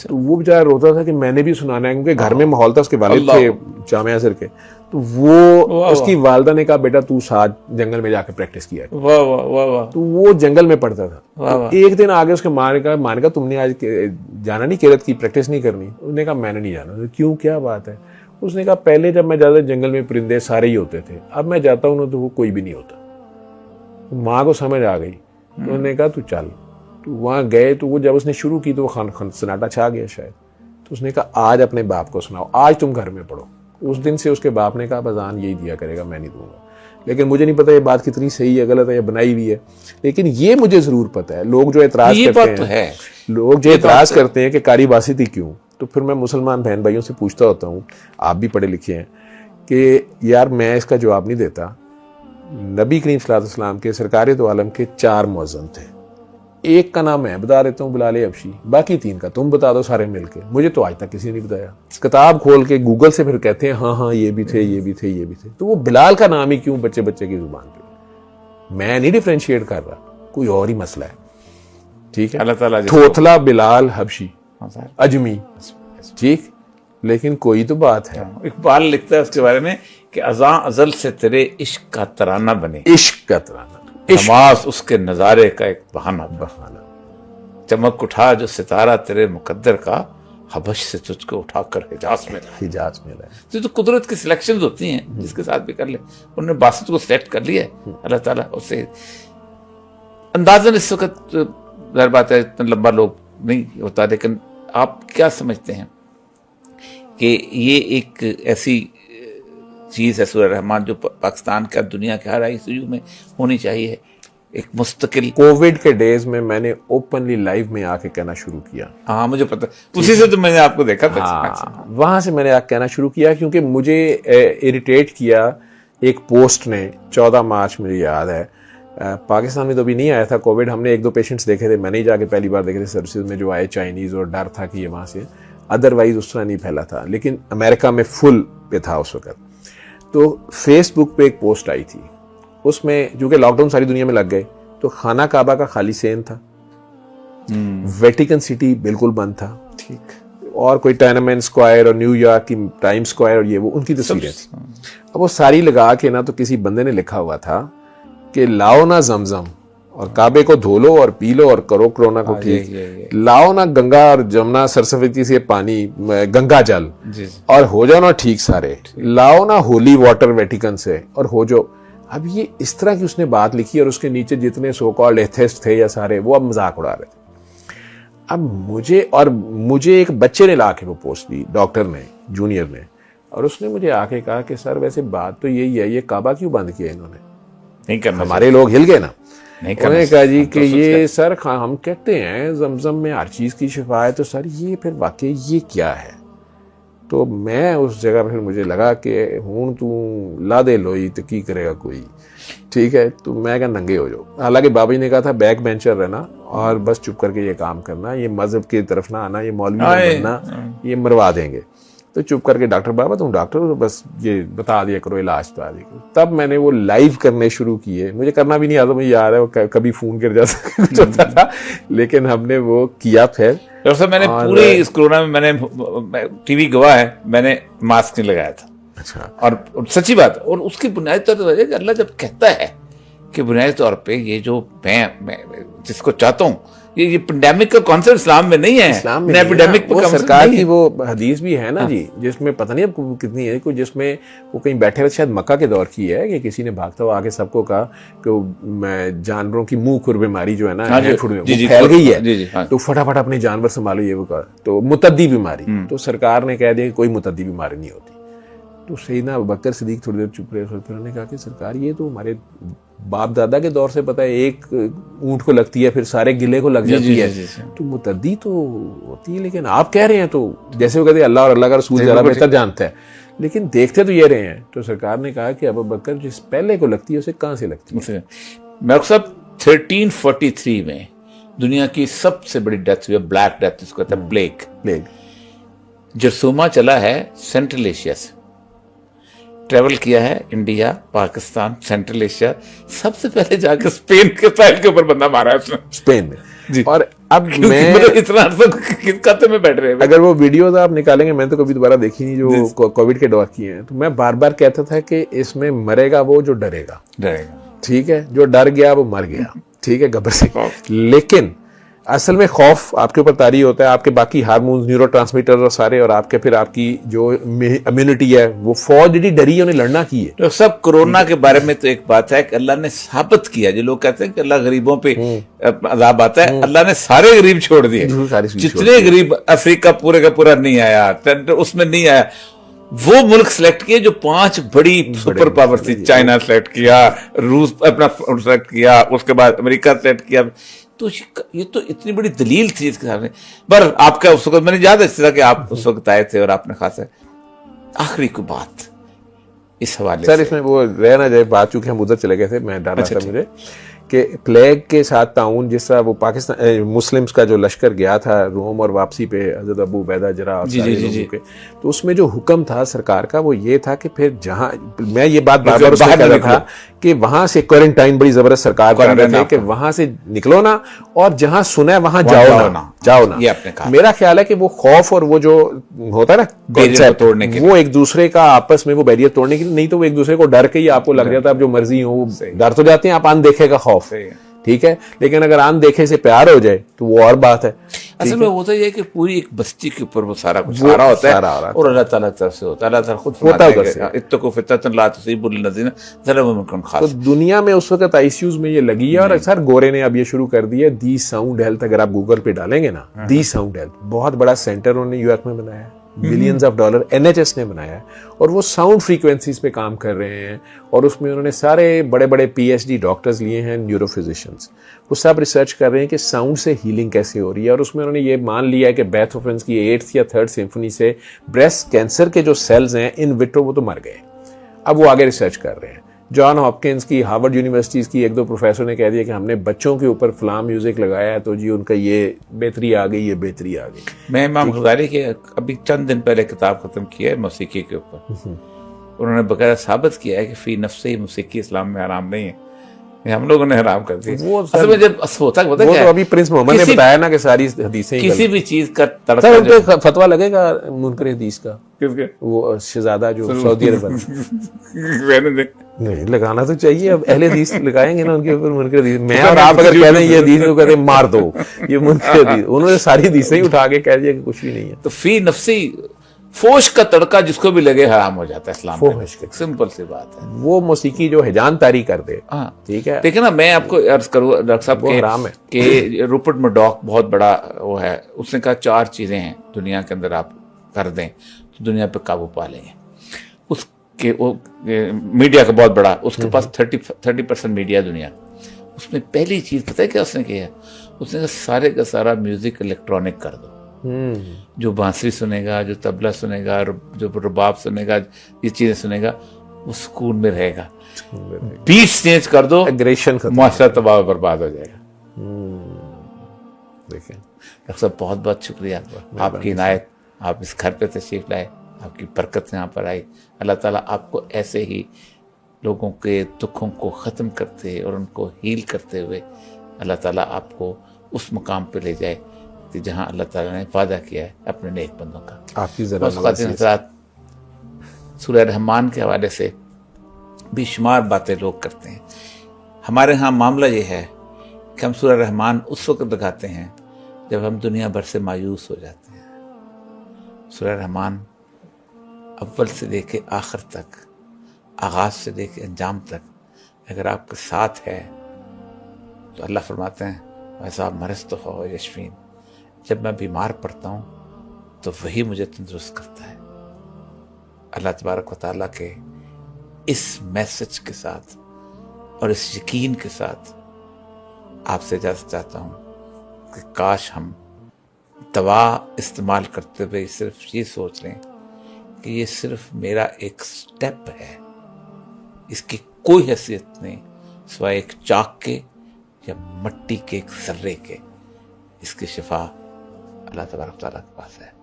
तो वो बेचारा रोता था कि मैंने भी सुनाना है, क्योंकि घर में माहौल था, उसके वालिद थे जामिया सर के, तो वो उसकी वालदा ने कहा बेटा तू साथ जंगल में जाके प्रैक्टिस किया। वाह वाह वाह वाह। तो वो जंगल में पढ़ता था। तो एक दिन आगे उसके माँ ने कहा तुमने आज जाना नहीं किरत की प्रैक्टिस नहीं करनी? उसने कहा मैंने नहीं जाना। तो क्यों, क्या बात है? उसने कहा पहले जब मैं जाता जंगल में परिंदे सारे ही होते थे, अब मैं जाता हूँ ना तो वो कोई भी नहीं होता। माँ को समझ आ गई, तो उन्होंने कहा तू चल। तो वहां गए, तो वो जब उसने शुरू की तो वो खान सन्नाटा छा गया शायद। तो उसने कहा आज अपने बाप को सुनाओ, आज तुम घर में पढ़ो। उस दिन से उसके बाप ने कहा बजान यही दिया करेगा, मैं नहीं दूंगा। लेकिन मुझे नहीं पता ये बात कितनी सही है, गलत है, या बनाई हुई है, लेकिन ये मुझे जरूर पता है। लोग जो एतराज करते हैं, लोग जो एतराज करते हैं कि कारी बासित ही क्यों, तो फिर मैं मुसलमान बहन भाइयों से पूछता होता हूँ, आप भी पढ़े लिखे हैं, कि यार मैं इसका जवाब नहीं देता। नबी करीम सल्लल्लाहु अलैहि वसल्लम के सरकार दो आलम के 4 मुअज्जिन थे, एक का नाम मैं बता देता हूँ बिलाल हबशी, बाकी 3 का तुम बता दो सारे मिलके। मुझे तो आज तक किसी ने नहीं बताया। किताब खोल के गूगल से फिर कहते हैं हाँ हाँ ये भी थे, ये भी थे, ये भी थे। तो वो बिलाल का नाम ही क्यों बच्चे बच्चे की जुबान पे? मैं नहीं डिफ्रेंशिएट कर रहा, कोई और ही मसला है, ठीक है। अल्लाह ताला थोथला बिलाल हबशी अजमी, ठीक, लेकिन कोई तो बात है। इकबाल लिखता है उसके बारे में कि अज़ां अज़ल से तेरे इश्क का तराना बने, इश्क का तराना, नमाज उसके नजारे का एक बहाना, चमक उठा जो सितारा तेरे मुकद्दर का, हबश से तुझको उठाकर हिजाज में लाए। तो कुदरत की सिलेक्शंस होती हैं, जिसके साथ भी कर ले। उन्होंने बासित को सेलेक्ट कर लिया है अल्लाह ताला। उससे अंदाजन इस वक्त ज़ाहिर बात है इतना लंबा लोग नहीं होता, लेकिन आप क्या समझते हैं कि ये एक ऐसी चीज़ है सूरह रहमान जो पाकिस्तान का दुनिया के हर ICU में होनी चाहिए, एक मुस्तकिल? कोविड के डेज में मैंने ओपनली लाइव में आके कहना शुरू किया। हाँ मुझे पता, उसी से तो मैंने आपको देखा था। हाँ, वहां से मैंने आके कहना शुरू किया, क्योंकि मुझे इरिटेट किया एक पोस्ट ने 14 मार्च मुझे याद है। पाकिस्तान में तो अभी नहीं आया था कोविड, हमने 1-2 पेशेंट्स देखे थे, मैंने ही जाके पहली बार देखे थे सर्विसेज में जो आए चाइनीज, और डर था कि ये वहां से, अदरवाइज उस तरह नहीं फैला था। लेकिन अमेरिका में फुल पे था उस वक्त। तो फेसबुक पे एक पोस्ट आई थी, उसमें जो कि लॉकडाउन सारी दुनिया में लग गए, तो खाना काबा का खाली सेन था, वेटिकन सिटी बिल्कुल बंद था, ठीक, और कोई टाइनमेन स्क्वायर और न्यूयॉर्क की टाइम स्क्वायर और ये वो उनकी तस्वीरें थी। अब वो सारी लगा के ना, तो किसी बंदे ने लिखा हुआ था कि लाओ ना जमजम और काबे को धो लो और पी लो और करो कोरोना को ठीक, लाओ ना गंगा और जमुना सरस्वती से पानी, गंगा जल, और हो जाओ ना ठीक सारे, लाओ ना होली वाटर वेटिकन से और हो जाओ। अब ये इस तरह की उसने बात लिखी, और उसके नीचे जितने सो कॉल्ड एथिस्ट थे या सारे, वो अब मजाक उड़ा रहे थे। अब मुझे एक बच्चे ने ला के वो पोस्ट दी, डॉक्टर ने, जूनियर ने, और उसने मुझे आके कहा कि सर वैसे बात तो यही है, ये काबा क्यों बंद किया इन्होंने? नहीं करना, हमारे लोग हिल गए ना। उन्होंने कहा जी कि ये सर हम कहते हैं जमजम में हर चीज की शिफा है, तो सर ये फिर वाकई ये क्या है? तो मैं उस जगह पर फिर मुझे लगा कि हूं तू ला दे लोई तो की करेगा कोई, ठीक है। तो मैं क्या नंगे हो जाओ। हालांकि बाबा जी ने कहा था बैक बेंचर रहना और बस चुप करके ये काम करना, ये मजहब की तरफ ना आना, ये मौलवी ना बनना, ये मरवा देंगे। तो चुप करके डॉक्टर बाबा तुम डॉक्टर हो, बस ये बता दिया करो, इलाज बता दिया करो। तब मैंने वो लाइव करने शुरू किए, मुझे करना भी नहीं आता, मुझे याद है वो कभी फोन कर जाता था, लेकिन हमने वो किया। फिर डॉक्टर साहब मैंने पूरी इस कोरोना में मैंने टीवी गवाह है, मैंने मास्क नहीं लगाया था। अच्छा, और सच्ची बात, और उसकी बुनियादी तौर पर अल्लाह जब कहता है कि बुनियादी तौर पे ये जो मैं जिसको चाहता हूँ, ये पेंडेमिक का कॉन्सेप्ट इस्लाम में नहीं है, इस्लाम में एपिडेमिक वो सरकार की वो हदीस भी है ना जी, जिसमें पता नहीं अब कितनी है, जिसमें वो कहीं बैठे हुए शायद मक्का के दौर की है कि किसी ने भागता हुआ आके सबको कहा कि जानवरों की मुंह खुर बीमारी जो है ना फैल गई है, तो फटाफट अपने जानवर संभालो, ये वो कहा, तो मुतद्दी बीमारी। तो सरकार ने कह दिया कि कोई मुतद्दी बीमारी नहीं होती। तो सैयदना अबू बकर सिद्दीक थोड़ी देर चुप रहे, फिर उन्होंने कहा कि सरकार ये तो हमारे बाप दादा के दौर से पता है, एक ऊंट को लगती है फिर सारे गिले को लग जाती है, तो मुतद्दी तो होती है, लेकिन आप कह रहे हैं तो जैसे वो कहते हैं अल्लाह और अल्लाह का रसूल ज़्यादा बेहतर जानता है, लेकिन देखते तो ये रहे हैं। तो सरकार ने कहा कि अबू बकर जिस पहले को लगती है उसे कहाँ से लगती है? डॉक्टर साहब 1343 में दुनिया की सबसे बड़ी डेथ हुई, ब्लैक डेथ जिसको कहते हैं, प्लेग। जरसूमा चला है सेंट्रल एशिया से, ट्रेवल किया है इंडिया, पाकिस्तान, सेंट्रल एशिया, सबसे पहले जाकर स्पेन के साइड के ऊपर बंदा मारा है उसने, स्पेन में जी। और अब मैं इतना किस खाते में बैठ रहे हैं, अगर वो वीडियोस आप निकालेंगे, मैंने तो कभी दोबारा देखी नहीं जो कोविड के दौर की हैं, तो मैं बार बार कहता था कि इसमें मरेगा वो जो डरेगा, ठीक है, जो डर गया वो मर गया, ठीक है, घबर से। लेकिन असल में खौफ आपके ऊपर तारी होता है, आपके बाकी हार्मोन्स, न्यूरोट्रांसमीटर और सारे, और आपके फिर आपकी जो इम्यूनिटी है, वो फौज जी डरी है, उन्हें लड़ना की है। तो सब कोरोना के बारे में तो एक बात है कि अल्लाह ने साबित किया, जो लोग कहते हैं कि अल्लाह गरीबों पे अज़ाब आता है, अल्लाह ने सारे गरीब छोड़ दिए, जितने गरीब अफ्रीका पूरे का पूरा नहीं आया, उसमें नहीं आया, वो मुल्क सिलेक्ट किए जो 5 बड़ी सुपर पावर थी। चाइना सिलेक्ट किया, रूस अपना सिलेक्ट किया, उसके बाद अमेरिका सिलेक्ट किया। तो ये तो इतनी बड़ी दलील थी इसके सामने। पर आपका उस वक्त मैंने याद है कि आप उस वक्त आए थे और आपने खासा आखिरी कोई बात इस हवाले सर, इसमें वो रह ना जाए बात, चूंकि हम उधर चले गए थे, मैं डर रहा था मुझे कि प्लेग के साथ ताउन, जिस तरह वो पाकिस्तान मुस्लिम्स का जो लश्कर गया था रोम और वापसी पे हजरत अबू उबैदा जरा और सारे लोगों के, तो उसमें जो हुक्म था सरकार का वो ये था कि फिर जहां मैं ये बात बार बार कह रहा था कि वहां से क्वारंटाइन बड़ी जबरदस्त सरकार कर रहे थे कि वहां से निकलो ना, और जहां सुना है वहां जाओ ना। ये आपने कहा। मेरा ख्याल है कि वो खौफ और वो जो होता है ना बैरियर तोड़ने के, वो एक दूसरे का आपस में वो बैरियर तोड़ने के लिए, नहीं तो वो एक दूसरे को डर के ही आपको लग जाता है, आप जो मर्जी हो डर तो जाते हैं, आप अनदेखे का खौफ, ठीक है, लेकिन अगर अनदेखे से प्यार हो जाए तो वो और बात है। असल में होता है कि पूरी एक बस्ती के ऊपर वो सारा कुछ आ रहा होता है, और अल्लाह ताला तरफ से होता है, अल्लाह ताला खुद फरमाता है इत्तकू फितनतन ला तुसीबुल लज़ीना ज़लमू मिनकुम खास। तो दुनिया में उस वक्त आईसीयूज में ये लगी है, और अक्सर गोरे ने अब ये शुरू कर दिया दी साउंड हेल्थ, अगर आप गूगल पे डालेंगे ना, दी साउंड हेल्थ, बहुत बड़ा सेंटर उन्होंने यूएस में बनाया है, बिलियंस ऑफ डॉलर एनएचएस ने बनाया है, और वो साउंड फ्रीक्वेंसीज पे काम कर रहे हैं, और उसमें उन्होंने सारे बड़े बड़े पीएचडी डॉक्टर्स लिए हैं, न्यूरोफिजिशियंस, वो सब रिसर्च कर रहे हैं कि साउंड से हीलिंग कैसे हो रही है। और उसमें उन्होंने ये मान लिया है कि बेथोवेन की 8th या 3rd सिम्फनी से ब्रेस्ट कैंसर के जो सेल्स हैं इन विट्रो वो तो मर गए, अब वो आगे रिसर्च कर रहे हैं। जॉन हॉपकिंस की, हार्वर्ड यूनिवर्सिटीज़ की 1-2 प्रोफेसर ने कह दिया कि हमने बच्चों के ऊपर फलां म्यूजिक लगाया है तो जी उनका ये बेहतरी आ गई, ये बेहतरी आ गई। मैं इमाम गज़ाली के अभी चंद दिन पहले किताब खत्म की है मौसीकी के ऊपर, उन्होंने बकायदा साबित किया है कि फी नफ्से ही मौसीकी इस्लाम में हराम नहीं है, हम लोगों ने हराम कर दी। वो असल में जब होता है, वो तो अभी प्रिंस मोहम्मद ने बताया ना कि सारी हदीसें किसी भी चीज का तड़का, उनको फतवा लगेगा मुनकर हदीस का, किसके, वो शहजादा जो सऊदी अरब नहीं लगाना तो चाहिए, अब अहले हदीस लगाएंगे ना उनके ऊपर मुनकर हदीस। मैं और आप अगर कह दें ये हदीस को कहते मार दो, ये मुनकर हदीस, उन्होंने सारी हदीसें ही उठा के कह दिया कि कुछ भी नहीं है। तो फी नफ्सी फोश का तड़का जिसको भी लगे हराम हो जाता है इस्लाम में, सिंपल सी बात है। वो मौसीकी जो हिजान तारी कर दे, ठीक है। देखिए ना, मैं आपको अर्ज करूँ डॉक्टर साहब हराम है कि रूपर्ट मर्डॉक बहुत बड़ा वो है, उसने कहा 4 चीजें हैं दुनिया के अंदर आप कर दें तो दुनिया पे काबू पा लेंगे। उसके वो मीडिया का बहुत बड़ा, उसके पास 30% मीडिया दुनिया, उसमें पहली चीज पता है क्या उसने किया, उसने कहा सारे का सारा म्यूजिक इलेक्ट्रॉनिक कर दो, जो बांसुरी सुनेगा, जो तबला सुनेगा, जो रुबाब सुनेगा, ये चीजें सुनेगा, वो सुकून में रहेगा। बीट्स चेंज कर दो, एग्रेशन माशरा तबाह बर्बाद हो जाएगा। देखिए डॉक्टर साहब बहुत बहुत शुक्रिया आपकी इनायत, आप इस घर पे तशरीफ लाए, आपकी बरकत यहाँ पर आई। अल्लाह ताला आपको ऐसे ही लोगों के दुखों को ख़त्म करते और उनको हील करते हुए अल्लाह ताला आपको उस मुकाम पे ले जाए कि जहाँ अल्लाह ताला ने वादा किया है अपने नेक बंदों का। आपकी ज़रा हज़रात, सूरह रहमान के हवाले से बेशुमार बातें लोग करते हैं। हमारे यहाँ मामला ये है कि हम सूरह रहमान उस वक्त लगाते हैं जब हम दुनिया भर से मायूस हो जाते हैं। सूरह रहमान अव्वल से लेके आखिर तक, आगाज़ से लेके अंजाम तक अगर आपके साथ है तो अल्लाह फरमाते हैं वैसा मरस तो हो यशफीन, जब मैं बीमार पड़ता हूँ तो वही मुझे तंदुरुस्त करता है। अल्लाह तबारक व तआला के इस मैसेज के साथ और इस यकीन के साथ आपसे इजाज़त चाहता हूँ कि काश हम दवा इस्तेमाल करते हुए सिर्फ ये सोच लें कि ये सिर्फ मेरा एक स्टेप है, इसकी कोई हैसियत नहीं सिवाय एक चाक के या मट्टी के एक जर्रे के। इसकी शिफा अल्लाह तबारक व तआला के पास है।